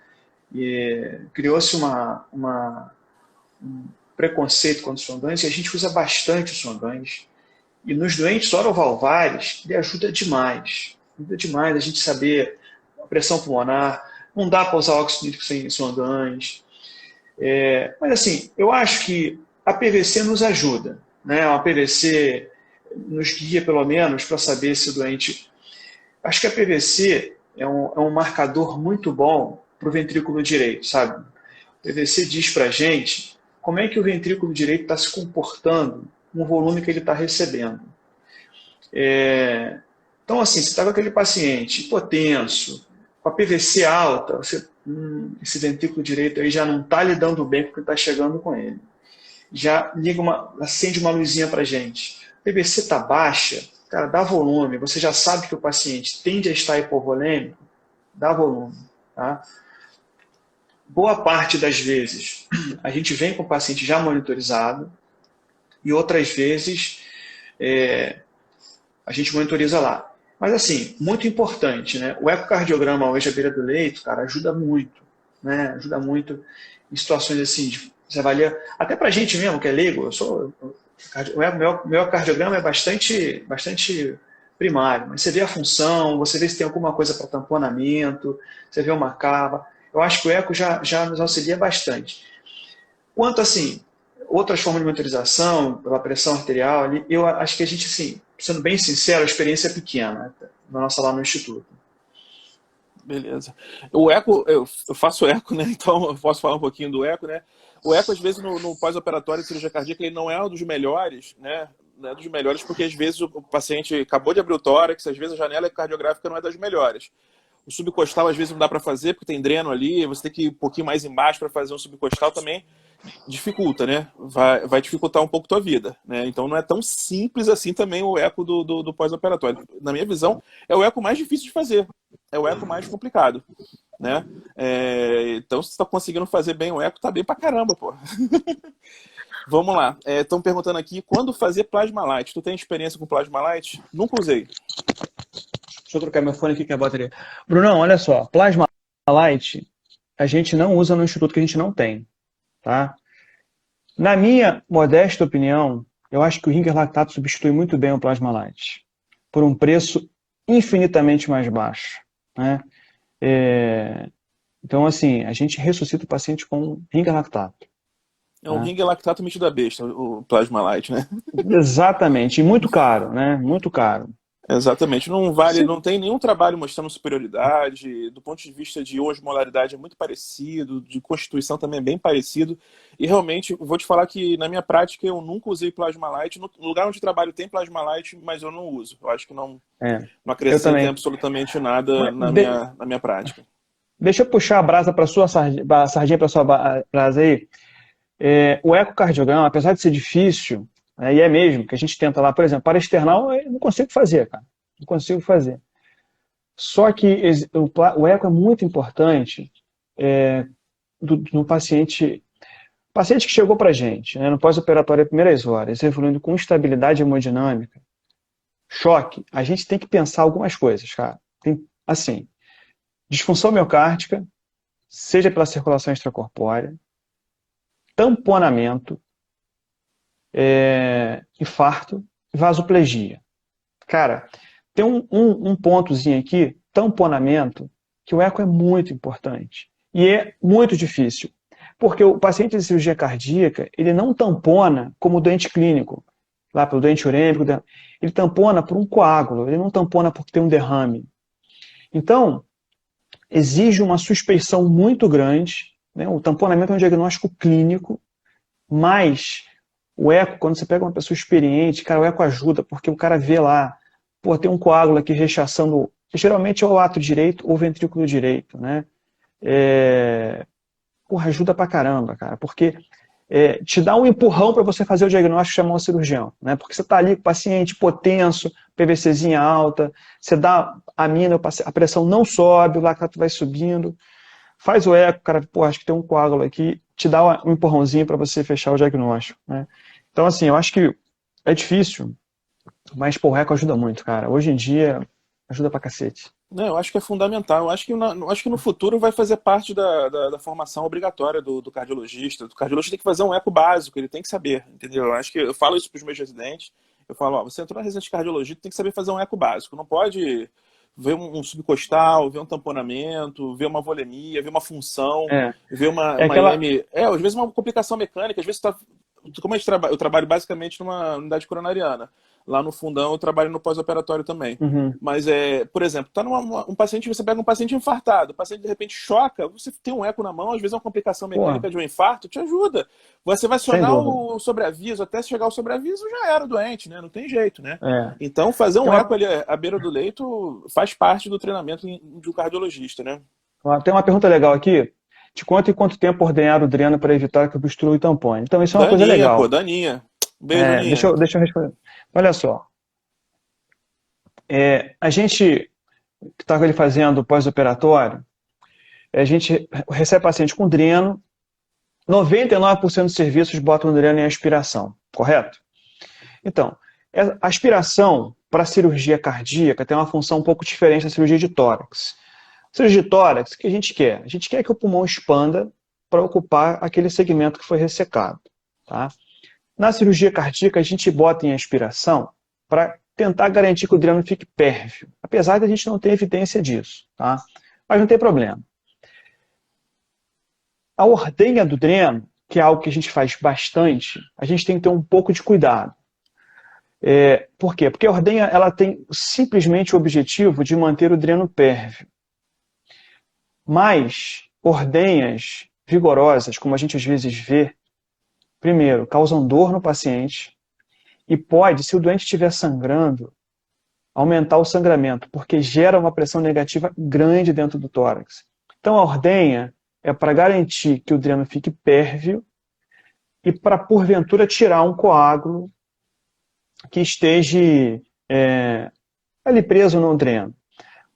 E criou-se um preconceito contra o Swan-Ganz e a gente usa bastante o Swan-Ganz. E nos doentes orovalvares, ele ajuda demais. Ajuda demais a gente saber a pressão pulmonar. Não dá para usar óxido nítrico sem Swan-Ganz. Mas assim, eu acho que a PVC nos ajuda. Né? A PVC nos guia, pelo menos, para saber se o doente... Acho que a PVC é um marcador muito bom para o ventrículo direito, sabe? A PVC diz para a gente como é que o ventrículo direito está se comportando no volume que ele está recebendo. Então, assim, você está com aquele paciente hipotenso, com a PVC alta, esse ventrículo direito aí já não está lidando bem com o que está chegando com ele. Já acende uma luzinha para a gente. A PVC está baixa, cara, dá volume. Você já sabe que o paciente tende a estar hipovolêmico, dá volume. Tá? Boa parte das vezes, a gente vem com o paciente já monitorizado e outras vezes a gente monitoriza lá. Mas assim, muito importante, né? O ecocardiograma hoje à beira do leito, cara, ajuda muito. Né? Ajuda muito em situações assim, você avalia, até pra gente mesmo, que é leigo, o meu cardiograma é bastante primário, mas você vê a função, você vê se tem alguma coisa para tamponamento, você vê uma cava. Eu acho que o eco já nos auxilia bastante. Quanto, assim, outras formas de monitorização, pela pressão arterial, eu acho que a gente, assim, sendo bem sincero, a experiência é pequena, na nossa lá no Instituto. Beleza. O eco, eu faço eco, né? Então eu posso falar um pouquinho do eco, né? O eco, às vezes, no pós-operatório de cirurgia cardíaca, ele não é um dos melhores, né? não é dos melhores, porque às vezes o paciente acabou de abrir o tórax, às vezes a janela cardiográfica não é das melhores. O subcostal às vezes não dá para fazer, porque tem dreno ali, você tem que ir um pouquinho mais embaixo para fazer um subcostal também, dificulta, né? Vai dificultar um pouco a tua vida, né? Então não é tão simples assim também o eco do pós-operatório. Na minha visão, é o eco mais difícil de fazer, é o eco mais complicado, né? Então se você está conseguindo fazer bem o eco, tá bem pra caramba, pô. Vamos lá. Estão perguntando aqui, quando fazer plasma light? Tu tem experiência com plasma light? Nunca usei. Deixa eu trocar meu fone aqui que é a bateria. Brunão, olha só, plasma light a gente não usa no instituto que a gente não tem, tá? Na minha modesta opinião, eu acho que o Ringer lactato substitui muito bem o plasma light, por um preço infinitamente mais baixo, né? Então, assim, a gente ressuscita o paciente com Ringer lactato. É um Ringer lactato metido a besta, o plasma light, né? Exatamente, e muito caro, né? Muito caro. Exatamente, não tem nenhum trabalho mostrando superioridade, do ponto de vista de osmolaridade é muito parecido, de constituição também é bem parecido, e realmente, vou te falar que na minha prática eu nunca usei plasma light, no lugar onde trabalho tem plasma light, mas eu não uso, eu acho que não acrescenta em absolutamente nada na minha prática. Deixa eu puxar a brasa para sua sardinha para sua brasa aí. O ecocardiograma, apesar de ser difícil, e é mesmo, que a gente tenta lá, por exemplo, para external, eu não consigo fazer, cara. Não consigo fazer. Só que o eco é muito importante no paciente que chegou para a gente, né, no pós-operatório, primeiras horas, evoluindo com instabilidade hemodinâmica, choque, a gente tem que pensar algumas coisas, cara. Assim, disfunção miocárdica, seja pela circulação extracorpórea, tamponamento, infarto, vasoplegia. Cara, tem um pontozinho aqui, tamponamento, que o eco é muito importante. E é muito difícil. Porque o paciente de cirurgia cardíaca, ele não tampona como doente clínico, lá pelo doente urêmico, ele tampona por um coágulo, ele não tampona porque tem um derrame. Então, exige uma suspeição muito grande, né? O tamponamento é um diagnóstico clínico, mas o eco, quando você pega uma pessoa experiente, cara, o eco ajuda, porque o cara vê lá, pô, tem um coágulo aqui rechaçando, geralmente é o ato direito ou o ventrículo direito, né? Porra, ajuda pra caramba, cara, porque te dá um empurrão para você fazer o diagnóstico e chamar um cirurgião, né? Porque você tá ali com o paciente hipotenso, PVCzinha alta, você dá amina, a pressão não sobe, o lactato vai subindo, faz o eco, cara, pô, acho que tem um coágulo aqui, te dá um empurrãozinho para você fechar o diagnóstico, né? Então, assim, eu acho que é difícil, mas, pô, o eco ajuda muito, cara. Hoje em dia, ajuda pra cacete. Não, eu acho que é fundamental. Eu acho que no futuro vai fazer parte da formação obrigatória do cardiologista. O cardiologista tem que fazer um eco básico, ele tem que saber, entendeu? Eu acho que eu falo isso para os meus residentes. Eu falo, ó, você entrou na residência de cardiologia, tem que saber fazer um eco básico. Não pode ver um subcostal, ver um tamponamento, ver uma volemia, ver uma função, ver uma IM. Às vezes uma complicação mecânica, às vezes como eu trabalho basicamente numa unidade coronariana. Lá no fundão eu trabalho no pós-operatório também. Uhum. Mas, por exemplo, tá um paciente, você pega um paciente infartado, o paciente de repente choca, você tem um eco na mão, às vezes é uma complicação mecânica de um infarto, te ajuda. Você vai acionar o sobreaviso, até chegar ao sobreaviso já era doente, né? Não tem jeito, né? Então fazer um eco ali à beira do leito faz parte do treinamento de um cardiologista, né? Tem uma pergunta legal aqui. Te conta em quanto tempo ordenhar o dreno para evitar que obstrua e tampone. Então isso é uma coisa legal. Pô, Daninha. Beijo, Daninha. Deixa eu responder. Olha só. A gente que está ali fazendo pós-operatório, a gente recebe paciente com dreno, 99% dos serviços botam o dreno em aspiração, correto? Então, a aspiração para cirurgia cardíaca tem uma função um pouco diferente da cirurgia de tórax. Cirurgia de tórax, o que a gente quer? A gente quer que o pulmão expanda para ocupar aquele segmento que foi ressecado. Tá? Na cirurgia cardíaca, a gente bota em aspiração para tentar garantir que o dreno fique pérvio, apesar de a gente não ter evidência disso. Tá? Mas não tem problema. A ordenha do dreno, que é algo que a gente faz bastante, a gente tem que ter um pouco de cuidado. Por quê? Porque a ordenha ela tem simplesmente o objetivo de manter o dreno pérvio. Mas ordenhas vigorosas, como a gente às vezes vê, primeiro, causam dor no paciente e pode, se o doente estiver sangrando, aumentar o sangramento, porque gera uma pressão negativa grande dentro do tórax. Então, a ordenha é para garantir que o dreno fique pérvio e para, porventura, tirar um coágulo que esteja ali preso no dreno.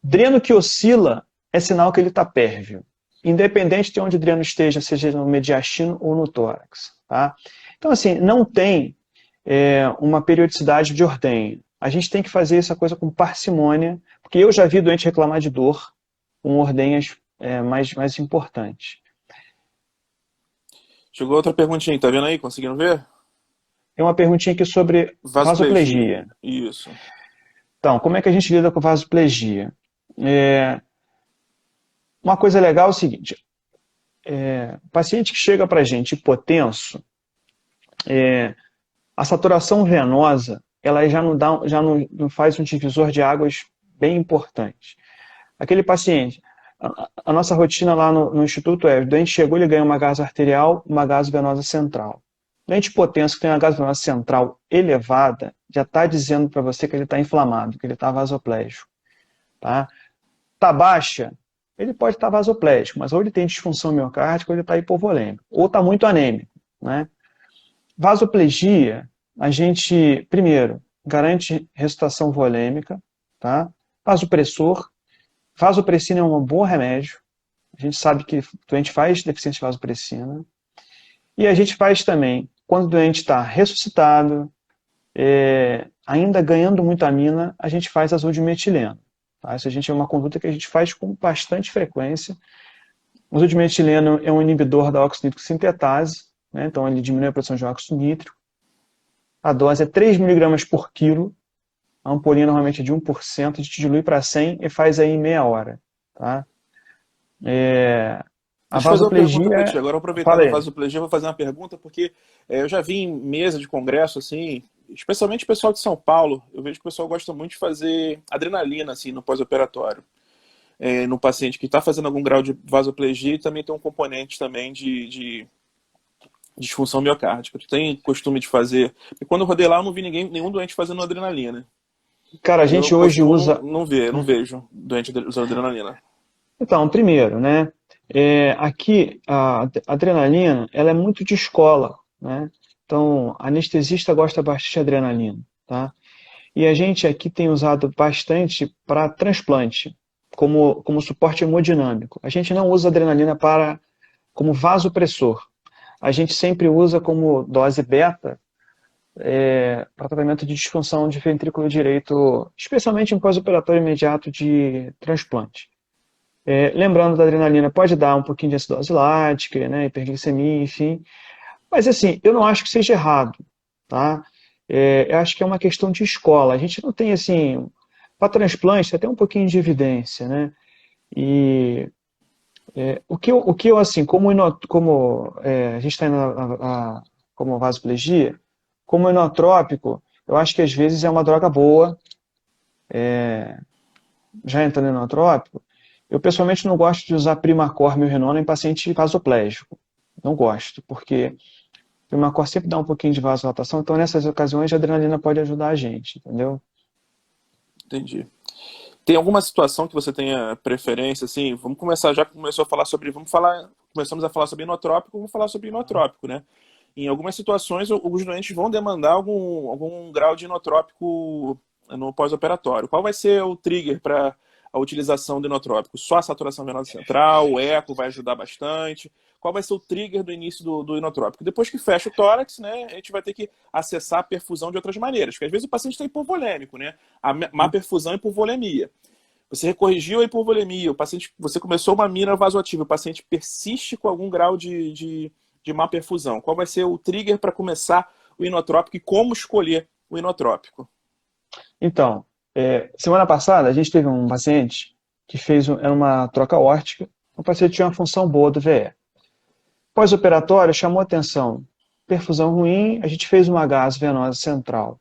Dreno que oscila é sinal que ele está pérvio, independente de onde o dreno esteja, seja no mediastino ou no tórax. Tá? Então, assim, não tem uma periodicidade de ordenha. A gente tem que fazer essa coisa com parcimônia, porque eu já vi doente reclamar de dor com ordenhas mais importantes. Chegou outra perguntinha, tá vendo aí? Conseguindo ver? Tem uma perguntinha aqui sobre vasoplegia. Isso. Então, como é que a gente lida com vasoplegia? Uma coisa legal é o seguinte, paciente que chega para a gente hipotenso, a saturação venosa, ela já não faz um divisor de águas bem importante. Aquele paciente, a nossa rotina lá no Instituto o doente chegou, ele ganha uma gaso arterial, uma gaso venosa central. O doente hipotenso que tem uma gaso venosa central elevada, já está dizendo para você que ele está inflamado, que ele está vasoplégico. Tá? Tá baixa, ele pode estar vasoplégico, mas ou ele tem disfunção miocárdica ou ele está hipovolêmico, ou está muito anêmico. Né? Vasoplegia, a gente, primeiro, garante ressuscitação volêmica, tá? Vasopressor. Vasopressina é um bom remédio. A gente sabe que o doente faz deficiência de vasopressina. E a gente faz também, quando o doente está ressuscitado, ainda ganhando muita amina, a gente faz azul de metileno. Tá? Isso é uma conduta que a gente faz com bastante frequência. O azul de metileno é um inibidor da óxido-nítrico sintetase, né? Então ele diminui a produção de óxido nítrico. A dose é 3 mg por quilo. A ampolinha normalmente é de 1%, a gente dilui para 100 e faz aí em meia hora. Tá? A vasoplegia... Agora, aproveitando a vasoplegia, vou fazer uma pergunta, porque eu já vi em mesa de congresso, assim, especialmente o pessoal de São Paulo, eu vejo que o pessoal gosta muito de fazer adrenalina assim, no pós-operatório. No paciente que está fazendo algum grau de vasoplegia e também tem um componente também de disfunção miocárdica. Tu tem costume de fazer... Porque quando eu rodei lá, eu não vi nenhum doente fazendo adrenalina. Cara, a gente hoje usa... Não vejo doente usando adrenalina. Então, primeiro, né? Aqui, a adrenalina, ela é muito de escola, né? Então, anestesista gosta bastante de adrenalina, tá? E a gente aqui tem usado bastante para transplante, como suporte hemodinâmico. A gente não usa adrenalina como vasopressor. A gente sempre usa como dose beta para tratamento de disfunção de ventrículo direito, especialmente em pós-operatório imediato de transplante. Lembrando da adrenalina, pode dar um pouquinho de acidose lática, né, hiperglicemia, enfim. Mas assim, eu não acho que seja errado. Tá? Eu acho que é uma questão de escola. A gente não tem assim... Para transplante, tem até um pouquinho de evidência, né? E... o que eu assim, como a gente está indo como vasoplegia, como inotrópico, eu acho que às vezes é uma droga boa, já entrando em inotrópico, eu pessoalmente não gosto de usar Primacor milrinona em paciente vasoplégico. Não gosto, porque Primacor sempre dá um pouquinho de vasodilatação, então nessas ocasiões a adrenalina pode ajudar a gente, entendeu? Entendi. Tem alguma situação que você tenha preferência, assim, vamos começar, já começou a falar sobre, começamos a falar sobre inotrópico, vamos falar sobre inotrópico, né? Em algumas situações, os doentes vão demandar algum grau de inotrópico no pós-operatório. Qual vai ser o trigger para a utilização do inotrópico? Só a saturação venosa central, o eco vai ajudar bastante? Qual vai ser o trigger do início do inotrópico? Depois que fecha o tórax, né, a gente vai ter que acessar a perfusão de outras maneiras, porque às vezes o paciente está hipovolêmico, né? A má perfusão e hipovolemia. Você corrigiu a hipovolemia, você começou uma mina vasoativa, o paciente persiste com algum grau de má perfusão. Qual vai ser o trigger para começar o inotrópico e como escolher o inotrópico? Então, semana passada a gente teve um paciente que era uma troca aórtica, o paciente tinha uma função boa do VE. Pós-operatório chamou atenção, perfusão ruim, a gente fez uma gaso venosa central,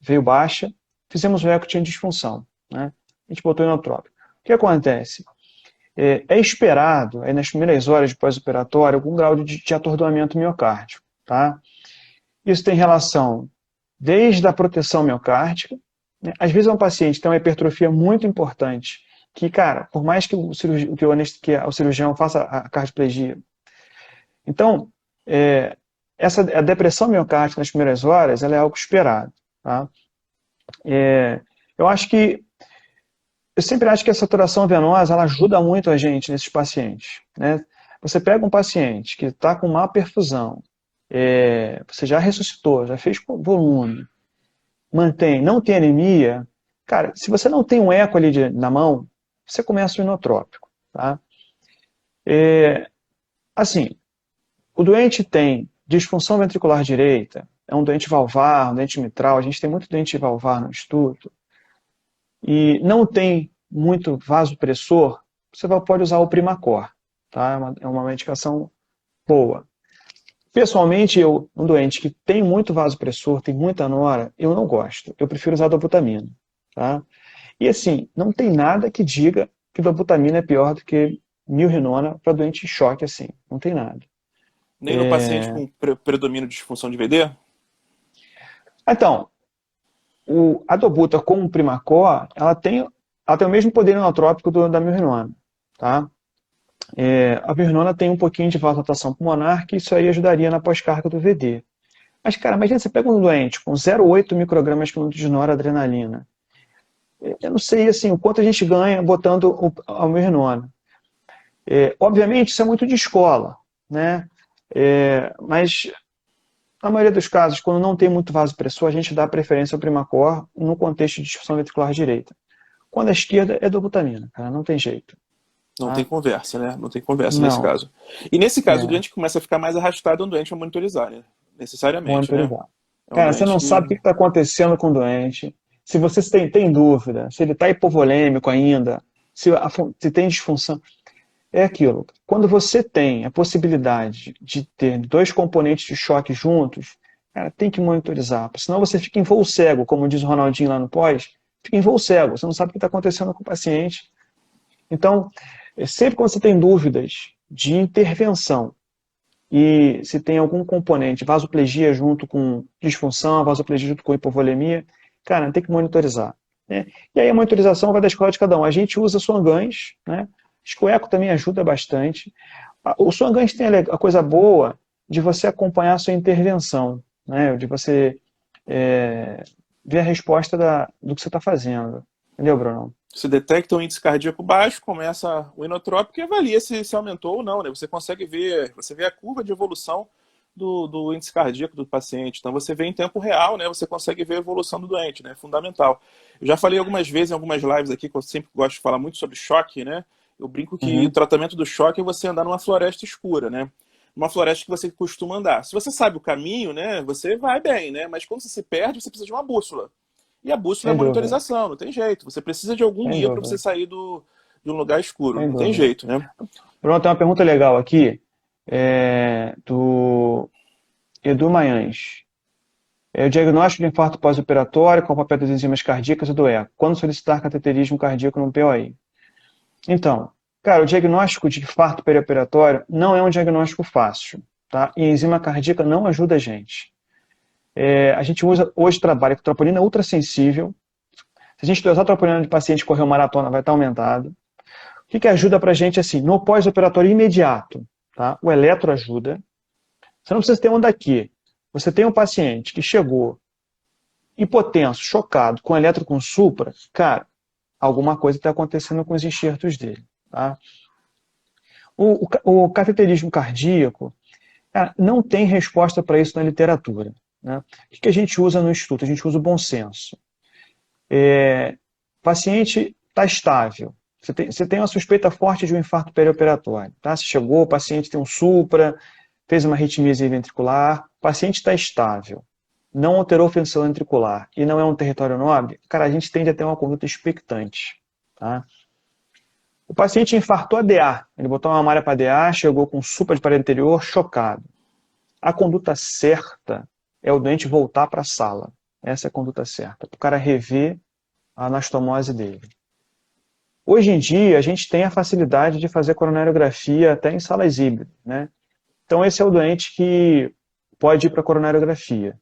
veio baixa, fizemos o eco, tinha disfunção, né? A gente botou inotrópico. O que acontece? É esperado, nas primeiras horas de pós-operatório, algum grau de atordoamento miocárdico. Tá? Isso tem relação desde a proteção miocárdica, né? Às vezes um paciente tem uma hipertrofia muito importante, que, cara, por mais que o cirurgião faça a cardioplegia. Então, a depressão miocárdica nas primeiras horas, ela é algo esperado, tá? Eu sempre acho que a saturação venosa, ela ajuda muito a gente nesses pacientes, né? Você pega um paciente que está com má perfusão, você já ressuscitou, já fez volume, não tem anemia, cara, se você não tem um eco ali na mão, você começa o inotrópico, tá? Assim, o doente tem disfunção ventricular direita, é um doente valvar, um doente mitral, a gente tem muito doente valvar no estudo, e não tem muito vasopressor, você pode usar o Primacor, tá? É uma medicação boa. Pessoalmente, um doente que tem muito vasopressor, tem muita nora, eu não gosto. Eu prefiro usar dobutamina, tá? E assim, não tem nada que diga que dobutamina é pior do que milrinona para doente em choque assim. Não tem nada. Nem no paciente com predomínio de disfunção de VD? Então, a dobuta com o Primacor, ela tem o mesmo poder inotrópico da milrinona, tá? A milrinona tem um pouquinho de vasodilatação pulmonar, que isso aí ajudaria na pós-carga do VD. Mas, cara, imagina, você pega um doente com 0,8 microgramas por minuto de noradrenalina. Eu não sei, assim, o quanto a gente ganha botando a milrinona. Obviamente, isso é muito de escola, né? Mas, na maioria dos casos, quando não tem muito vasopressor, a gente dá preferência ao Primacor no contexto de disfunção ventricular direita. Quando a esquerda é dobutamina, cara, não tem jeito. Não tem conversa, né? Não tem conversa Não. nesse caso. E nesse caso, o doente começa a ficar mais arrastado, é um doente a monitorizar, né? Necessariamente, monitorizar. né? Cara, você não sabe o que está acontecendo com o doente. Se você tem dúvida, se ele está hipovolêmico ainda, se tem disfunção. É aquilo. Quando você tem a possibilidade de ter dois componentes de choque juntos, cara, tem que monitorizar. Senão você fica em voo cego, como diz o Ronaldinho lá no pós, fica em voo cego. Você não sabe o que está acontecendo com o paciente. Então, sempre quando você tem dúvidas de intervenção e se tem algum componente, vasoplegia junto com disfunção, vasoplegia junto com hipovolemia, cara, tem que monitorizar, né? E aí a monitorização vai da escola de cada um. A gente usa Swan-Ganz, né? Acho que o eco também ajuda bastante. O Swan-Ganz tem a coisa boa de você acompanhar a sua intervenção, né? De você ver a resposta do que você está fazendo. Entendeu, Bruno? Você detecta um índice cardíaco baixo, começa o inotrópico e avalia se aumentou ou não, né? Você consegue ver, você vê a curva de evolução do índice cardíaco do paciente. Então você vê em tempo real, né? Você consegue ver a evolução do doente, né? É fundamental. Eu já falei algumas vezes em algumas lives aqui, que eu sempre gosto de falar muito sobre choque, né? Eu brinco que o tratamento do choque é você andar numa floresta escura, né? Uma floresta que você costuma andar. Se você sabe o caminho, né? Você vai bem, né? Mas quando você se perde, você precisa de uma bússola. E a bússola é a monitorização, não tem jeito. Você precisa de algum guia para você sair de um lugar escuro. Não tem jeito, né? Bruno, tem uma pergunta legal aqui, do Edu Manhães. O diagnóstico de infarto pós-operatório com o papel das enzimas cardíacas e do eco. Quando solicitar cateterismo cardíaco no POI? Então, cara, o diagnóstico de infarto perioperatório não é um diagnóstico fácil, tá? E a enzima cardíaca não ajuda a gente. A gente trabalha com troponina ultrassensível. Se a gente dosar troponina de paciente que correu maratona, vai estar aumentado. O que ajuda pra gente, assim, no pós-operatório imediato, tá? O eletro ajuda. Você não precisa ter um daqui. Você tem um paciente que chegou hipotenso, chocado, com eletro com supra, cara, alguma coisa está acontecendo com os enxertos dele, tá? O cateterismo cardíaco, cara, não tem resposta para isso na literatura, né? O que a gente usa no instituto? A gente usa o bom senso. O paciente está estável. Você tem uma suspeita forte de um infarto perioperatório, tá? Você chegou, o paciente tem um supra, fez uma arritmia ventricular, o paciente está estável, não alterou a função ventricular e não é um território nobre, cara, a gente tende a ter uma conduta expectante, tá? O paciente infartou a DA, ele botou uma malha para DA, chegou com supra de parede anterior, chocado. A conduta certa é o doente voltar para a sala. Essa é a conduta certa, para o cara rever a anastomose dele. Hoje em dia, a gente tem a facilidade de fazer coronariografia até em salas híbridas, né? Então, esse é o doente que pode ir para a coronariografia.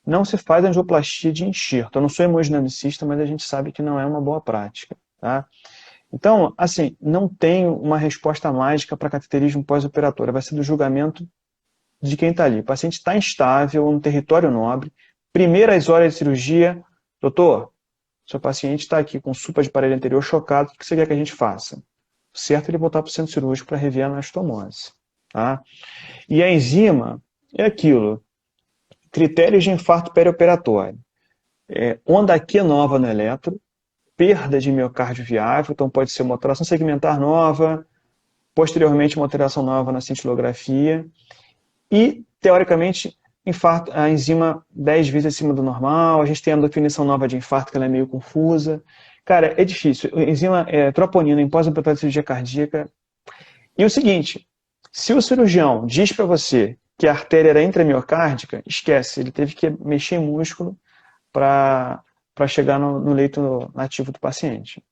não se faz angioplastia de enxerto. Eu não sou hemodinamicista, mas a gente sabe que não é uma boa prática, tá? Então, assim, não tenho uma resposta mágica para cateterismo pós-operatório. Vai ser do julgamento de quem está ali. O paciente está instável, no território nobre, primeiras horas de cirurgia, doutor, seu paciente está aqui com supra de parede anterior chocado, o que você quer que a gente faça? O certo é ele voltar para o centro cirúrgico para rever a anastomose, tá? E a enzima é aquilo, critérios de infarto perioperatório. Onda Q nova no eletro, perda de miocárdio viável, então pode ser uma alteração segmentar nova, posteriormente uma alteração nova na cintilografia, e, teoricamente, infarto, a enzima 10 vezes acima do normal, a gente tem a definição nova de infarto, que ela é meio confusa. Cara, é difícil. A enzima troponina em pós-operatório de cirurgia cardíaca. E o seguinte, se o cirurgião diz para você que a artéria era intramiocárdica, esquece, ele teve que mexer em músculo para chegar no leito nativo do paciente.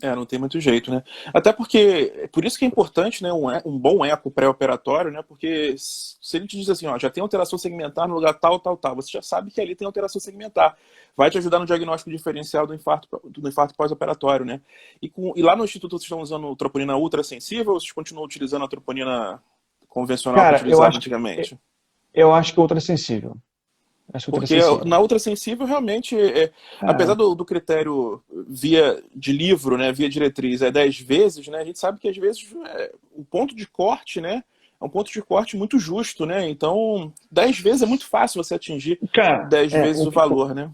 Não tem muito jeito, né? Até porque, por isso que é importante, né, um bom eco pré-operatório, né? Porque se ele te diz assim, ó, já tem alteração segmentar no lugar tal, tal, tal, você já sabe que ali tem alteração segmentar. Vai te ajudar no diagnóstico diferencial do infarto pós-operatório, né? E lá no Instituto vocês estão usando troponina ultrassensível ou vocês continuam utilizando a troponina convencional que Cara, utilizava antigamente? eu acho que ultrassensível. Porque na ultrassensível, realmente, apesar do critério via de livro, né, via diretriz, 10 vezes, né, a gente sabe que às vezes o ponto de corte, né, é um ponto de corte muito justo, né? Então, 10 vezes é muito fácil você atingir 10 vezes o valor, né?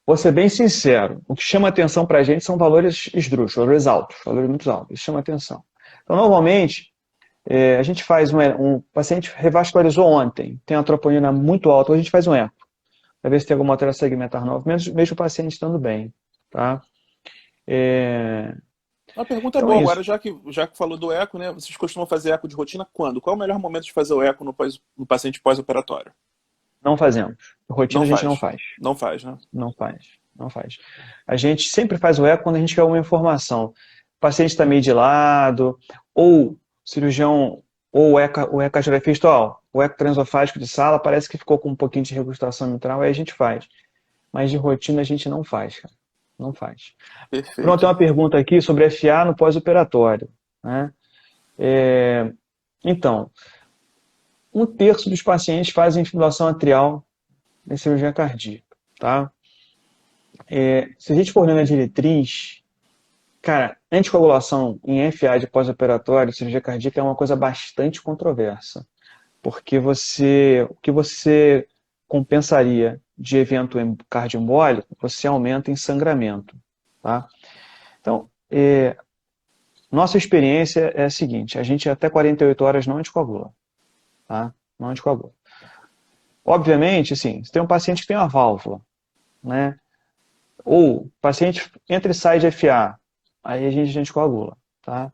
Vou ser bem sincero, o que chama atenção pra gente são valores esdrúxulos, valores altos, valores muito altos, isso chama atenção. Então, normalmente, a gente faz um paciente revascularizou ontem, tem uma troponina muito alta, a gente faz um eco, para ver se tem alguma alteração segmentar nova, mesmo o paciente estando bem, tá? Uma pergunta boa agora, já que falou do eco, né? Vocês costumam fazer eco de rotina quando? Qual é o melhor momento de fazer o eco no paciente pós-operatório? Não fazemos. Rotina a gente não faz. Não faz, né? Não faz. A gente sempre faz o eco quando a gente quer uma informação. O paciente está meio de lado, ou o cirurgião, ou o ecocardiografista, o eco transofágico de sala parece que ficou com um pouquinho de regurgitação mitral, aí a gente faz. Mas de rotina a gente não faz, cara. Não faz. Perfeito. Pronto, tem uma pergunta aqui sobre FA no pós-operatório, né? Então, 1/3 dos pacientes fazem fibrilação atrial em cirurgia cardíaca, tá? Se a gente for olhando a diretriz, cara, anticoagulação em FA de pós-operatório, cirurgia cardíaca, é uma coisa bastante controversa, porque o que você compensaria de evento cardioembólico, você aumenta em sangramento, tá? Então, nossa experiência é a seguinte, a gente até 48 horas não anticoagula, tá? Não anticoagula. Obviamente, assim, se tem um paciente que tem uma válvula, né? Ou paciente entra e sai de FA, aí a gente anticoagula, tá?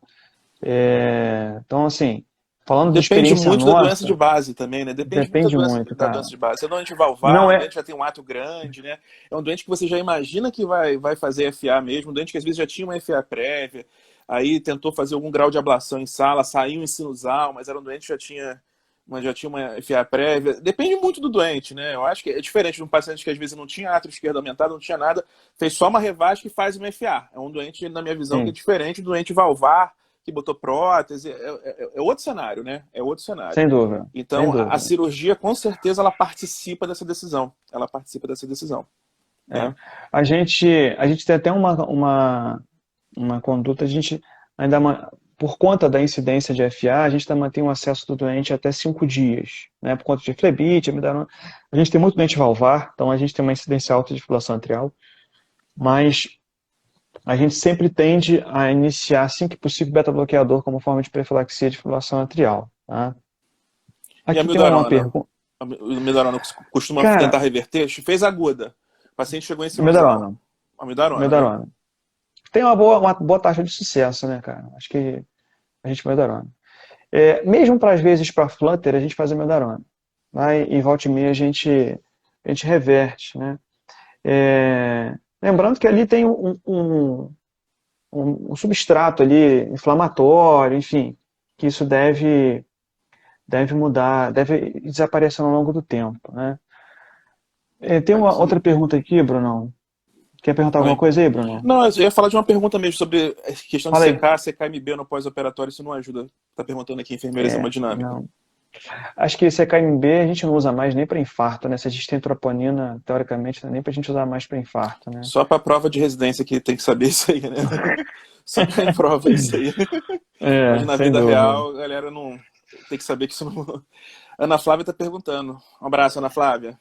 Então, assim, falando de experiência muito nossa, da doença de base também, né? Depende muito da doença de base. Se é doente valvar, um doente já tem um ato grande, né? É um doente que você já imagina que vai fazer FA mesmo, um doente que às vezes já tinha uma FA prévia, aí tentou fazer algum grau de ablação em sala, saiu em sinusal, mas era um doente que já tinha uma FA prévia. Depende muito do doente, né? Eu acho que é diferente de um paciente que às vezes não tinha átrio esquerdo aumentado, não tinha nada, fez só uma revasc e faz uma FA. É um doente, na minha visão, que é diferente do doente valvar, que botou prótese, é outro cenário, né? É outro cenário. Sem dúvida. Então, sem dúvida. A cirurgia, com certeza, ela participa dessa decisão. Né? A gente tem até uma conduta, a gente ainda, por conta da incidência de FA, a gente mantém o acesso do doente até 5 dias, né? Por conta de flebite, a gente tem muito doente valvar, então a gente tem uma incidência alta de fibrilação atrial, mas a gente sempre tende a iniciar, assim que possível, beta-bloqueador como forma de profilaxia de fibrilação atrial. Tá? Aqui tem uma pergunta. A amiodarona costuma tentar reverter? Fez aguda. O paciente chegou em cirurgião. Amiodarona. Tem uma boa taxa de sucesso, né, cara? Acho que a gente amiodarona. Mesmo para, às vezes, para flutter, a gente faz amiodarona. E volta e meia a gente reverte, né? Lembrando que ali tem um substrato ali inflamatório, enfim, que isso deve mudar, deve desaparecer ao longo do tempo, né? Tem uma outra pergunta aqui, Bruno. Quer perguntar alguma Oi. coisa aí, Bruno? Não, eu ia falar de uma pergunta mesmo sobre a questão de Fala aí. secar, CKMB no pós-operatório, isso não ajuda. Tá perguntando aqui, enfermeiras hemodinâmica. Não. Acho que CKMB a gente não usa mais nem para infarto, né? Se a gente tem troponina, teoricamente, não é nem para a gente usar mais para infarto, né? Só para prova de residência que tem que saber isso aí, né? Só para prova isso aí. Mas na Sem vida dúvida. real, a galera não tem que saber que isso não. Ana Flávia está perguntando. Um abraço, Ana Flávia.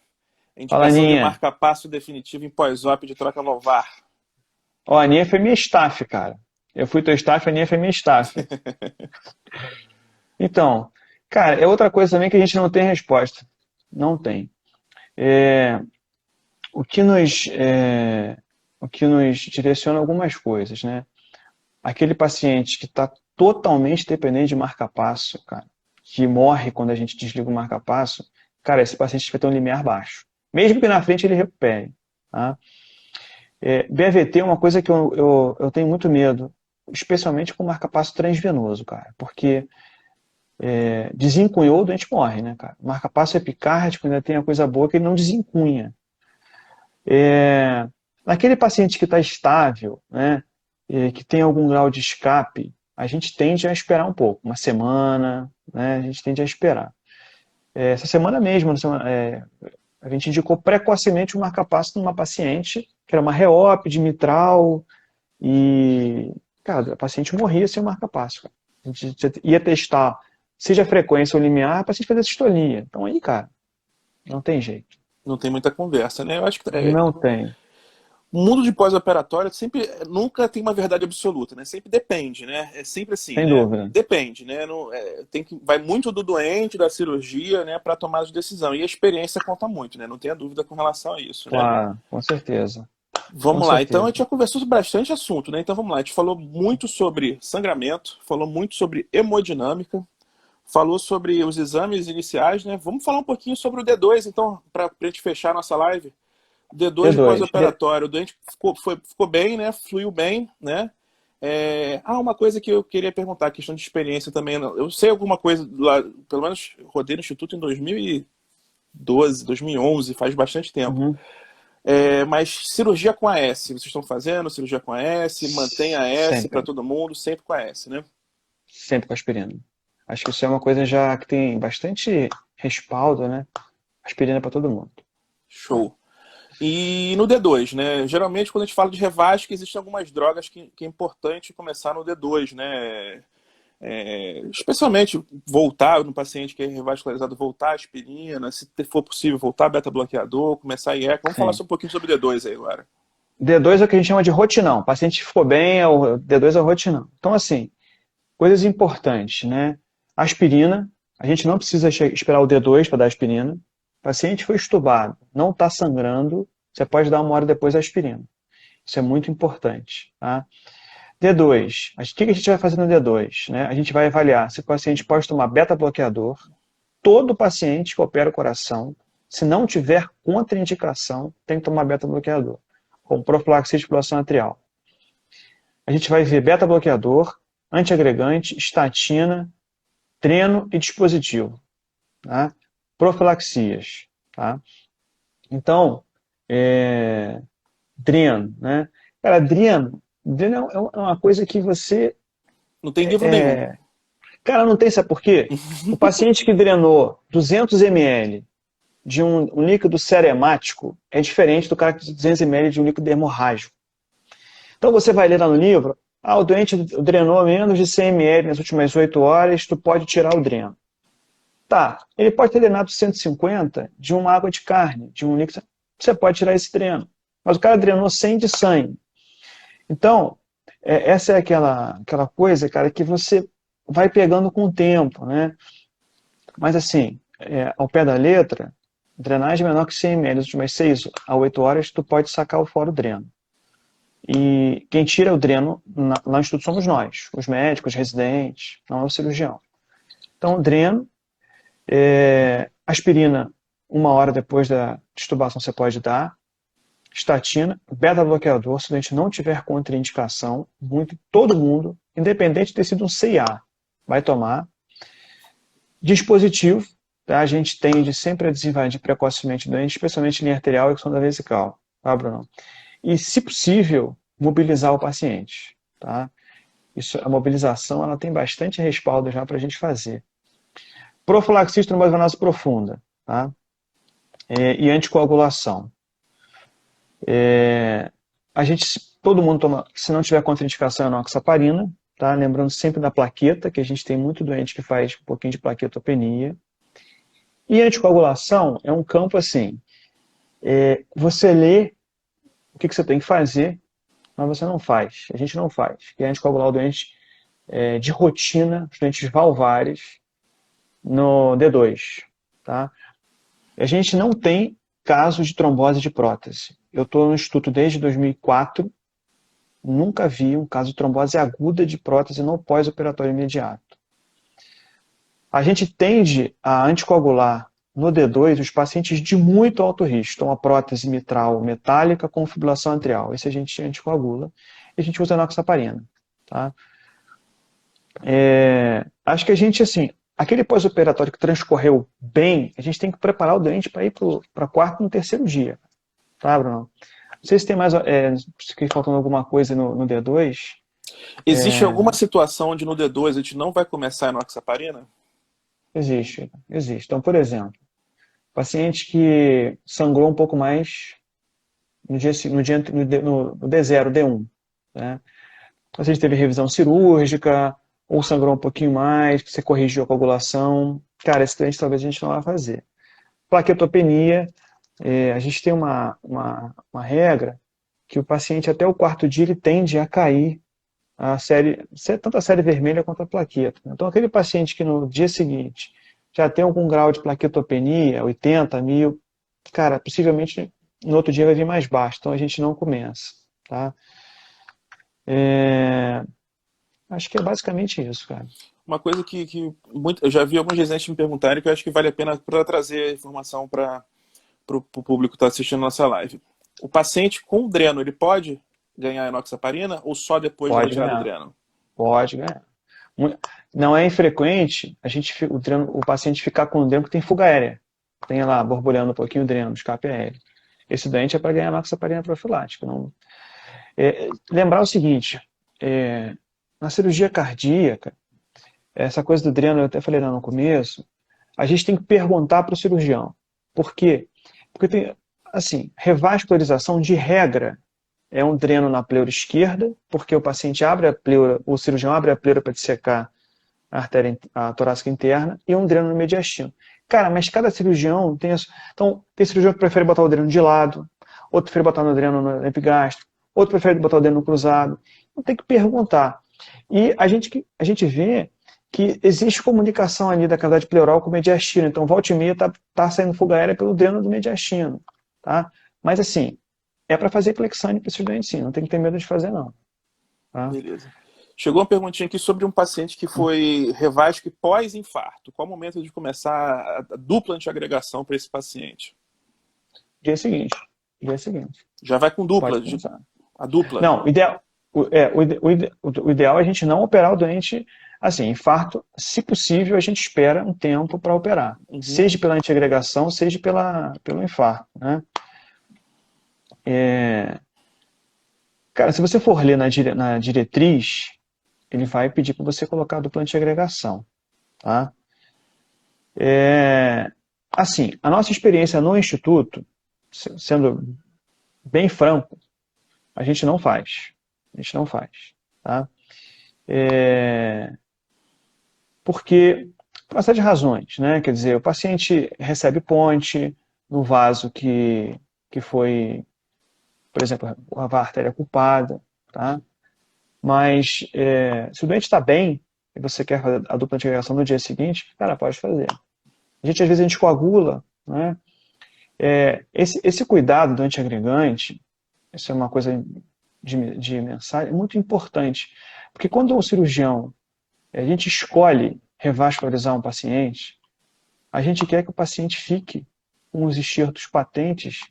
Fala, Indicação de Aninha. marca-passo definitivo em pós-op de troca valvar. Ó, a Aninha foi minha staff, cara. Eu fui teu staff, a Aninha foi minha staff. Então, cara, é outra coisa também que a gente não tem resposta. Não tem. O que nos direciona algumas coisas, né? Aquele paciente que está totalmente dependente de marca-passo, cara, que morre quando a gente desliga o marca-passo, cara, esse paciente vai ter um limiar baixo. Mesmo que na frente ele recupere. Tá? BAVT é uma coisa que eu tenho muito medo, especialmente com marca-passo transvenoso, cara, porque desencunhou, o doente morre, né, cara? Marca-passo epicárdico ainda tem a coisa boa que ele não desencunha. Naquele paciente que está estável, né, que tem algum grau de escape, a gente tende a esperar um pouco, uma semana, né, a gente tende a esperar. Essa semana mesmo, a gente indicou precocemente um marca-passo numa paciente que era uma reop de mitral e, cara, a paciente morria sem o marca-passo. Cara. A gente ia testar, seja a frequência ou limiar, a paciente fazia sistolia. Então aí, cara, não tem jeito. Não tem muita conversa, né? Eu acho que Não tem. o mundo de pós-operatório sempre nunca tem uma verdade absoluta, né? Sempre depende, né? É sempre assim, Sem né? dúvida. Depende, né? Não, vai muito do doente, da cirurgia, né, para tomar de decisão. E a experiência conta muito, né? Não tenha dúvida com relação a isso, né? Claro, com certeza. Vamos Com lá, então a certeza. gente já conversou sobre bastante assunto, né? Então vamos lá, a gente falou muito sobre sangramento, falou muito sobre hemodinâmica, falou sobre os exames iniciais, né? Vamos falar um pouquinho sobre o D2, então, para a gente fechar a nossa live. D2 de D2. pós-operatório, o doente ficou bem, né? Fluiu bem, né? Uma coisa que eu queria perguntar, questão de experiência também. Eu sei alguma coisa, lá, pelo menos rodei no Instituto em 2012, 2011, faz bastante tempo. Uhum. Mas cirurgia com AS, vocês estão fazendo cirurgia com AS, mantém AS para Sempre. todo mundo, sempre com AS, né? Sempre com aspirina. Acho que isso é uma coisa já que tem bastante respaldo, né? Aspirina para todo mundo. Show. E no D2, né? Geralmente, quando a gente fala de revasc, existem algumas drogas que é importante começar no D2, né? Especialmente voltar no paciente que é revascularizado, voltar a aspirina, se for possível, voltar beta-bloqueador, começar a IECA. Vamos falar Sim. um pouquinho sobre D2 aí agora. D2 é o que a gente chama de rotinão. O paciente ficou bem, o D2 é o rotinão. Então, assim, coisas importantes, né? Aspirina, a gente não precisa esperar o D2 para dar aspirina. O paciente foi estubado, não está sangrando, você pode dar 1 hora depois a aspirina. Isso é muito importante, tá? D2, o que a gente vai fazer no D2? Né? A gente vai avaliar se o paciente pode tomar beta-bloqueador. Todo paciente que opera o coração, se não tiver contraindicação, tem que tomar beta-bloqueador, como profilaxia de fibrilação atrial. A gente vai ver beta-bloqueador, antiagregante, estatina, dreno e dispositivo. Tá? Profilaxias. Tá? Então, dreno. Né? Cara, dreno é uma coisa que você... Não tem livro nenhum. Cara, não tem, sabe por quê? O paciente que drenou 200 ml de um líquido seremático é diferente do cara que 200 ml de um líquido hemorrágico. Então você vai ler lá no livro, o doente drenou menos de 100 ml nas últimas 8 horas, tu pode tirar o dreno. Tá, ele pode ter drenado 150 de uma água de carne, de um líquido, você pode tirar esse dreno. Mas o cara drenou 100 de sangue. Então, essa é aquela coisa, cara, que você vai pegando com o tempo, né? Mas assim, ao pé da letra, drenagem menor que 100 ml nas últimas 6 a 8 horas, tu pode sacar fora o dreno. E quem tira o dreno lá no instituto somos nós, os médicos, os residentes, não é o cirurgião. Então, dreno, aspirina 1 hora depois da extubação você pode dar, estatina, beta-bloqueador, se a gente não tiver contraindicação, todo mundo, independente de ter sido um CIA, vai tomar. Dispositivo, tá? A gente tende sempre a desinvadir precocemente o doente, especialmente linha arterial e sonda vesical, tá, Bruno? E, se possível, mobilizar o paciente, tá? Isso, a mobilização, ela tem bastante respaldo já para a gente fazer. Profilaxia de trombose venosa profunda, tá? E anticoagulação. Todo mundo toma, se não tiver contraindicação, é enoxaparina, tá? Lembrando sempre da plaqueta, que a gente tem muito doente que faz um pouquinho de plaquetopenia. E anticoagulação é um campo assim, você lê o que você tem que fazer, mas você não faz, a gente não faz, que é anticoagular o doente de rotina, os doentes valvares, no D2, tá? A gente não tem casos de trombose de prótese. Eu estou no instituto desde 2004, nunca vi um caso de trombose aguda de prótese no pós-operatório imediato. A gente tende a anticoagular no D2 os pacientes de muito alto risco, então a prótese mitral metálica com fibrilação atrial. Esse a gente anticoagula e a gente usa enoxaparina, tá? Acho que a gente, assim, aquele pós-operatório que transcorreu bem, a gente tem que preparar o doente para ir para quarto no terceiro dia, tá, Bruno? Não sei se tem mais, se faltando alguma coisa no D2. Existe alguma situação onde no D2 a gente não vai começar a enoxaparina? Existe. Então, por exemplo, paciente que sangrou um pouco mais no D0, D1, né? O paciente teve revisão cirúrgica, ou sangrou um pouquinho mais, você corrigiu a coagulação, cara, esse doente talvez a gente não vai fazer. Plaquetopenia, a gente tem uma regra que o paciente até o quarto dia ele tende a cair tanto a série vermelha quanto a plaqueta. Então aquele paciente que no dia seguinte já tem algum grau de plaquetopenia, 80, 1000, cara, possivelmente no outro dia vai vir mais baixo, então a gente não começa, tá? Acho que é basicamente isso, cara. Uma coisa que eu já vi alguns residentes me perguntarem que eu acho que vale a pena para trazer informação para o público que está assistindo a nossa live. O paciente com dreno, ele pode ganhar enoxaparina ou só depois da retirada do dreno? Pode ganhar. Não é infrequente o paciente ficar com o dreno que tem fuga aérea. Tem lá, borbulhando um pouquinho o dreno, escape aéreo. Esse doente é para ganhar enoxaparina profilática. Não... lembrar o seguinte, na cirurgia cardíaca, essa coisa do dreno, eu até falei lá no começo, a gente tem que perguntar para o cirurgião. Por quê? Porque tem, assim, revascularização de regra é um dreno na pleura esquerda, porque o paciente abre a pleura, o cirurgião abre a pleura para dissecar a artéria torácica interna, e um dreno no mediastino. Cara, mas cada cirurgião tem isso. Então, tem cirurgião que prefere botar o dreno de lado, outro prefere botar o dreno no epigástrico, outro prefere botar o dreno no cruzado. Então tem que perguntar. E a gente vê que existe comunicação ali da cavidade pleural com o mediastino. Então, volta e meia tá saindo fuga aérea pelo dreno do mediastino, tá? Mas assim, é para fazer Clexane para esses doentes, sim. Não tem que ter medo de fazer, não. Tá? Beleza. Chegou uma perguntinha aqui sobre um paciente que foi revasc pós-infarto. Qual o momento de começar a dupla antiagregação para esse paciente? Dia seguinte. Já vai com dupla? A dupla? Não, o ideal é a gente não operar o doente, assim, infarto, se possível, a gente espera um tempo para operar. Uhum. Seja pela antiagregação, seja pelo infarto, né? Cara, se você for ler na diretriz, ele vai pedir para você colocar a dupla antiagregação, tá? Assim, a nossa experiência no instituto, sendo bem franco, a gente não faz. Tá? Porque, por uma série de razões, né? Quer dizer, o paciente recebe ponte no vaso que foi, por exemplo, a artéria culpada, tá? Mas se o doente está bem e você quer fazer a dupla antiagregação no dia seguinte, cara, pode fazer. Às vezes a gente coagula, né? Esse cuidado do antiagregante, isso é uma coisa de mensagem, é muito importante. Porque quando o cirurgião, a gente escolhe revascularizar um paciente, a gente quer que o paciente fique com os enxertos patentes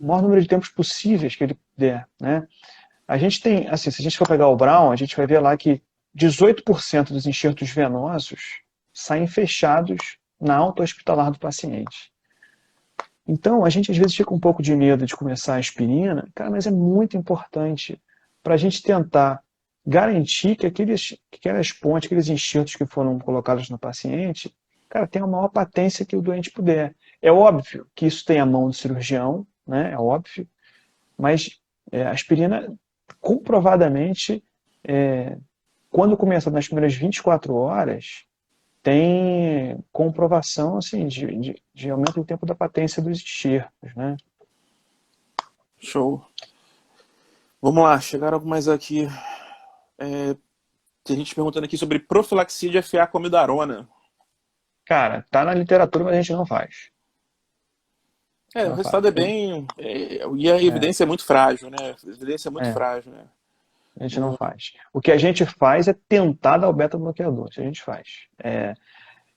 o maior número de tempos possíveis que ele puder, né? A gente tem, assim, se a gente for pegar o Brown, a gente vai ver lá que 18% dos enxertos venosos saem fechados na alta hospitalar do paciente. Então, a gente às vezes fica um pouco de medo de começar a aspirina, cara, mas é muito importante para a gente tentar garantir que aquelas pontes, aqueles enxertos que foram colocados no paciente, cara, tenham a maior patência que o doente puder. É óbvio que isso tem a mão do cirurgião, né? É óbvio, mas a aspirina, comprovadamente, quando começa nas primeiras 24 horas, tem comprovação assim, de aumento do tempo da patência dos enxertos, né? Show. Vamos lá, chegaram algumas aqui. Tem gente perguntando aqui sobre profilaxia de FA com amidarona. Cara, tá na literatura, mas a gente não faz. O resultado é bem... e a evidência é muito frágil, né? A evidência é muito frágil, né? A gente não faz. O que a gente faz é tentar dar o beta-bloqueador. Isso a gente faz.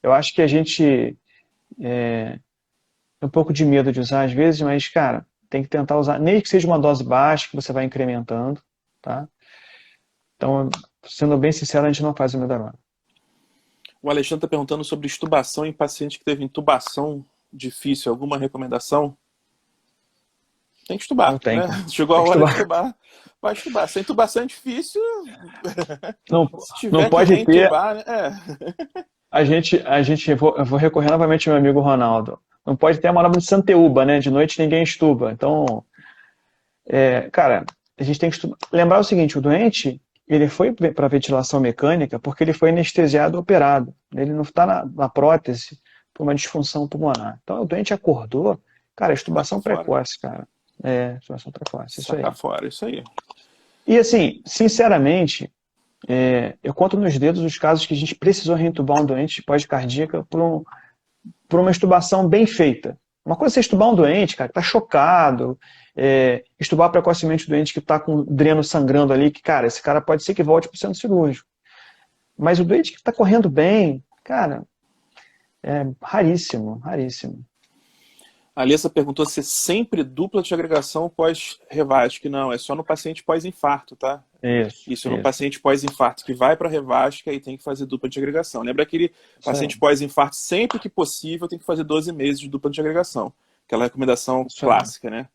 Eu acho que a gente tem um pouco de medo de usar às vezes, mas, cara, tem que tentar usar, nem que seja uma dose baixa, que você vai incrementando, tá? Então, sendo bem sincero, a gente não faz o amidarona. O Alexandre está perguntando sobre estubação em paciente que teve intubação difícil. Alguma recomendação? Tem que estubar, Não tem, né? cara. Chegou a hora de estubar, vai estubar. Se a intubação é difícil, se tiver não pode que ter. reintubar, né? Eu vou recorrer novamente ao meu amigo Ronaldo. Não pode ter a manobra de Santeúba, né? De noite ninguém estuba. Então, cara, a gente tem que lembrar o seguinte: o doente, ele foi para ventilação mecânica porque ele foi anestesiado operado. Ele não está na prótese por uma disfunção pulmonar. Então, o doente acordou, cara, estubação precoce, cara. Estubação precoce, isso aí. Sacar fora, isso aí. E assim, sinceramente, eu conto nos dedos os casos que a gente precisou reintubar um doente de pós-cardíaca por uma estubação bem feita. Uma coisa é você estubar um doente, cara, que está chocado, estubar precocemente o doente que está com o dreno sangrando ali, que, cara, esse cara pode ser que volte para o centro cirúrgico. Mas o doente que está correndo bem, cara, é raríssimo, raríssimo. A Alessa perguntou se é sempre dupla de agregação pós-revasc. Não, é só no paciente pós-infarto, tá? Isso no paciente pós-infarto que vai para a revasc e tem que fazer dupla de agregação. Lembra aquele paciente pós-infarto, sempre que possível, tem que fazer 12 meses de dupla de agregação. Aquela recomendação clássica, né?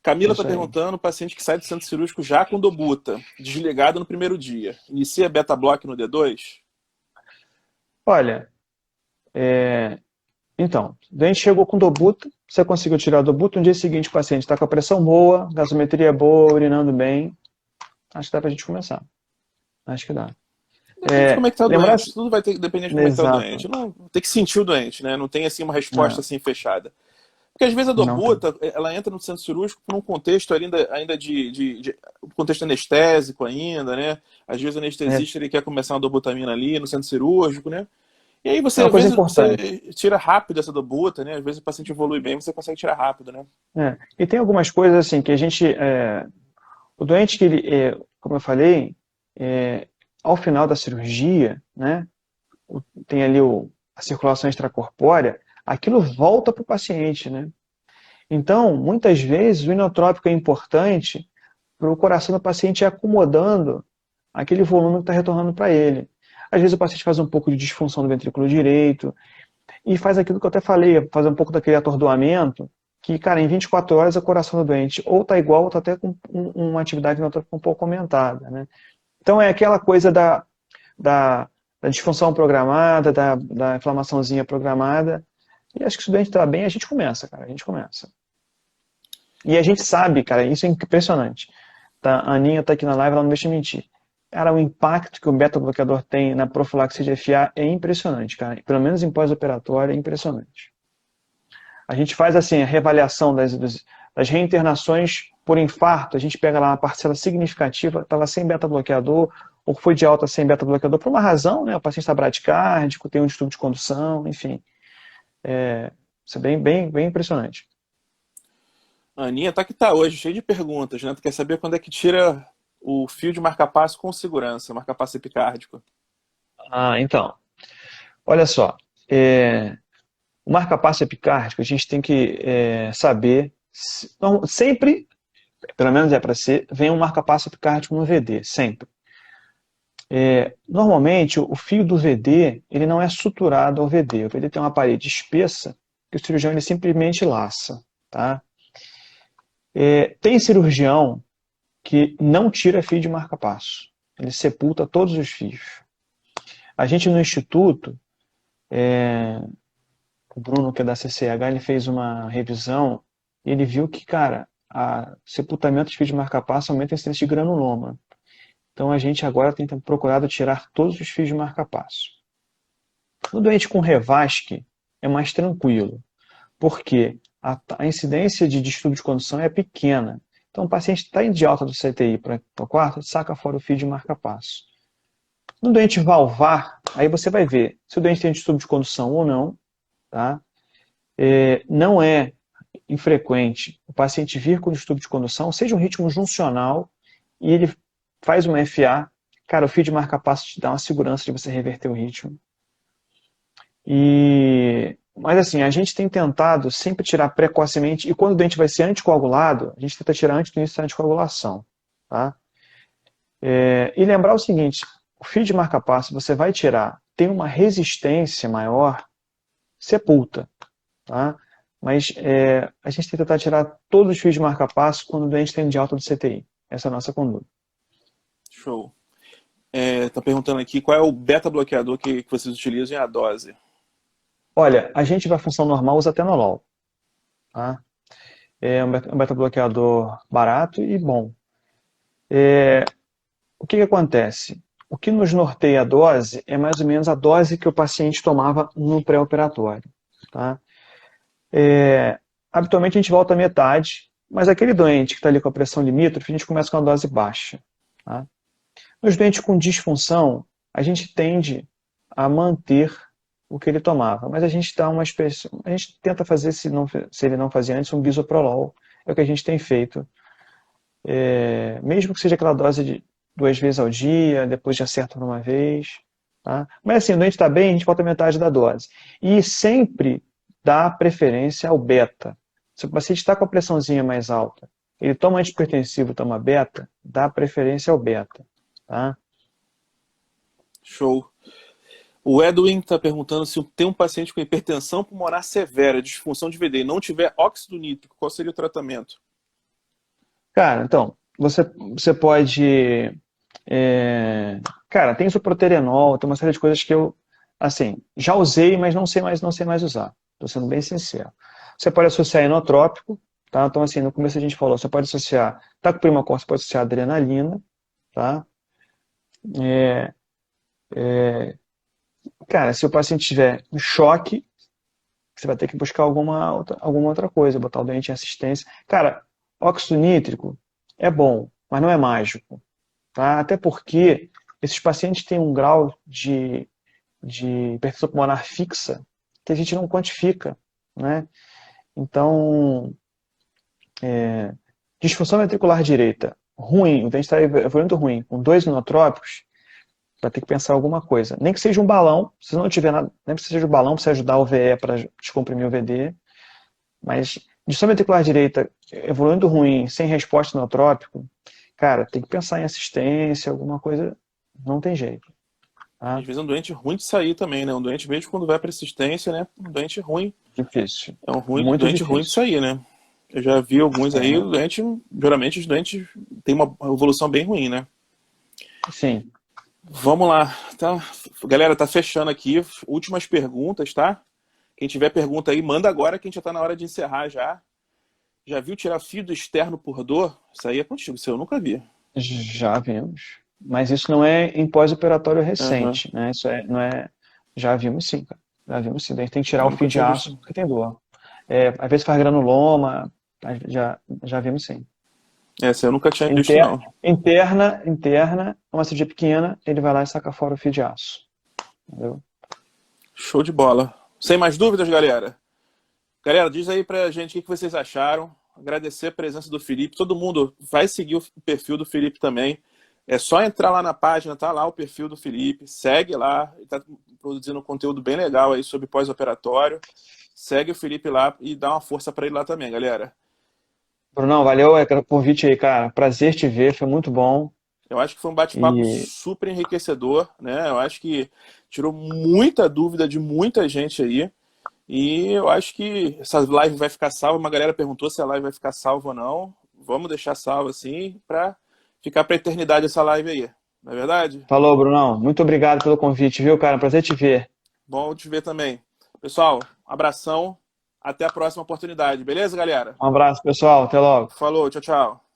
Camila está perguntando, paciente que sai do centro cirúrgico já com dobuta, desligado no primeiro dia. Inicia beta-block no D2? Olha, então, o doente chegou com dobuta, você conseguiu tirar o dobuta, no dia seguinte o paciente está com a pressão boa, gasometria boa, urinando bem, acho que dá pra gente começar. Acho que dá. Como é que tá o doente? Tudo vai depender de como é que tá o doente. Não, tem que sentir o doente, né? Não tem assim uma resposta assim fechada. Porque às vezes a dobuta, ela entra no centro cirúrgico por um contexto ainda de contexto anestésico ainda, né? Às vezes o anestesista ele quer começar uma dobutamina ali no centro cirúrgico, né? E aí você, às vezes, você tira rápido essa dobuta, né? Às vezes o paciente evolui bem, você consegue tirar rápido, né? E tem algumas coisas assim que a gente... o doente que ele, como eu falei, ao final da cirurgia, né? Tem ali a circulação extracorpórea, aquilo volta para o paciente, né? Então, muitas vezes, o inotrópico é importante para o coração do paciente ir acomodando aquele volume que está retornando para ele. Às vezes o paciente faz um pouco de disfunção do ventrículo direito e faz aquilo que eu até falei, faz um pouco daquele atordoamento, que, cara, em 24 horas o coração do doente ou está igual ou está até com uma atividade inotrópica um pouco aumentada, né? Então é aquela coisa da disfunção programada, da inflamaçãozinha programada. E acho que se o doente está bem, a gente começa, cara, a gente começa. E a gente sabe, cara, isso é impressionante. A Aninha está aqui na live, ela não deixa mentir. Cara, o impacto que o beta-bloqueador tem na profilaxia de FA é impressionante, cara. Pelo menos em pós-operatório é impressionante. A gente faz assim a reavaliação das reinternações por infarto, a gente pega lá uma parcela significativa, estava sem beta-bloqueador, ou foi de alta sem beta-bloqueador por uma razão, né? O paciente está bradicárdico, tem um distúrbio de condução, enfim. Isso é bem impressionante. A Aninha tá que tá hoje, cheio de perguntas, né? Tu quer saber quando é que tira o fio de marca-passo com segurança, marca-passo epicárdico? Então, olha só, o marca-passo epicárdico a gente tem que saber, sempre, pelo menos para ser, vem um marca-passo epicárdico no VD, sempre. Normalmente, o fio do VD, ele não é suturado ao VD. O VD tem uma parede espessa que o cirurgião ele simplesmente laça, tá? Tem cirurgião que não tira fio de marca-passo. Ele sepulta todos os fios. A gente no instituto, o Bruno, que é da CCH, ele fez uma revisão e ele viu que, cara, sepultamento de fio de marca-passo aumenta a incidência de granuloma. Então a gente agora tem procurado tirar todos os fios de marca-passo. No doente com revasque é mais tranquilo, porque a incidência de distúrbio de condução é pequena. Então o paciente está indo de alta do CTI para o quarto, saca fora o fio de marca-passo. No doente valvar, aí você vai ver se o doente tem distúrbio de condução ou não. Tá? Não é infrequente o paciente vir com distúrbio de condução, seja um ritmo juncional, e ele faz uma FA, cara, o fio de marca-passo te dá uma segurança de você reverter o ritmo. Mas assim, a gente tem tentado sempre tirar precocemente, e quando o doente vai ser anticoagulado, a gente tenta tirar antes do início da anticoagulação. Tá? E lembrar o seguinte, o fio de marca-passo você vai tirar, tem uma resistência maior, sepulta. Tá? Mas a gente tem que tentar tirar todos os fios de marca-passo quando o doente está de alta do CTI. Essa é a nossa conduta. Show. Tá perguntando aqui qual é o beta-bloqueador que vocês utilizam e a dose. Olha, a gente vai função normal usa atenolol. Tá? É um beta-bloqueador barato e bom. O que acontece? O que nos norteia a dose é mais ou menos a dose que o paciente tomava no pré-operatório. Tá? Habitualmente a gente volta à metade, mas aquele doente que está ali com a pressão limítrofe, a gente começa com uma dose baixa. Tá? Nos doentes com disfunção, a gente tende a manter o que ele tomava, mas a gente dá uma espécie, a gente tenta fazer, se ele não fazia antes, um bisoprolol, é o que a gente tem feito. Mesmo que seja aquela dose de 2 vezes ao dia, depois de acerta por uma vez. Tá? Mas assim, o doente está bem, a gente volta à metade da dose. E sempre dá preferência ao beta. Se o paciente está com a pressãozinha mais alta, ele toma antihipertensivo, toma beta, dá preferência ao beta. Tá? Show. O Edwin está perguntando se tem um paciente com hipertensão pulmonar severa, disfunção de VD, e não tiver óxido nítrico, qual seria o tratamento? Cara, então, você pode... Cara, tem isoproterenol, tem uma série de coisas que eu, assim, já usei, mas não sei mais usar. Estou sendo bem sincero. Você pode associar inotrópico, tá? Então, assim, no começo a gente falou, você pode associar, tá com primacor, você pode associar adrenalina, tá? Cara, se o paciente tiver um choque, você vai ter que buscar alguma outra coisa, botar o doente em assistência. Cara, óxido nítrico é bom, mas não é mágico. Tá? Até porque esses pacientes têm um grau de hipertensão pulmonar fixa que a gente não quantifica. Né? Então, disfunção ventricular direita, ruim, o doente está evoluindo ruim, com 2 inotrópicos, vai ter que pensar alguma coisa. Nem que seja um balão, se não tiver nada, nem que seja um balão para você ajudar o VE para descomprimir o VD, mas disfunção ventricular direita evoluindo ruim, sem resposta inotrópico, cara, tem que pensar em assistência, alguma coisa, não tem jeito. Tá? Às vezes é um doente ruim de sair também, né? Um doente mesmo quando vai para assistência, né? Um doente ruim. Difícil. É um Muito doente difícil. ruim de sair, né? Eu já vi alguns aí, o doente, geralmente os doentes têm uma evolução bem ruim, né? Sim. Vamos lá, tá? Galera, tá fechando aqui. Últimas perguntas, tá? Quem tiver pergunta aí, manda agora que a gente já tá na hora de encerrar já. Já viu tirar fio do externo por dor? Isso aí é contigo, isso eu nunca vi. Já vimos. Mas isso não é em pós-operatório recente, né? Isso não é... Já vimos sim, cara. Já vimos sim. A gente tem que tirar o fio de aço porque tem dor. Às vezes faz granuloma, já vimos sim. Essa eu nunca tinha visto, não. Interna, uma cirurgia pequena, ele vai lá e saca fora o fio de aço. Entendeu? Show de bola. Sem mais dúvidas, galera? Galera, diz aí pra gente o que vocês acharam. Agradecer a presença do Felipe. Todo mundo vai seguir o perfil do Felipe também. É só entrar lá na página, tá lá o perfil do Felipe. Segue lá. Ele tá produzindo um conteúdo bem legal aí sobre pós-operatório. Segue o Felipe lá e dá uma força pra ele lá também, galera. Brunão, valeu pelo convite aí, cara. Prazer te ver, foi muito bom. Eu acho que foi um bate-papo E super enriquecedor, né? Eu acho que tirou muita dúvida de muita gente aí. E eu acho que essa live vai ficar salva. Uma galera perguntou se a live vai ficar salva ou não. Vamos deixar salva assim para ficar para eternidade essa live aí. Não é verdade? falou, Brunão. Muito obrigado pelo convite, viu, cara? Prazer te ver. Bom te ver também. Pessoal, abração. Até a próxima oportunidade. Beleza, galera? Um abraço, pessoal. Até logo. Falou, tchau, tchau.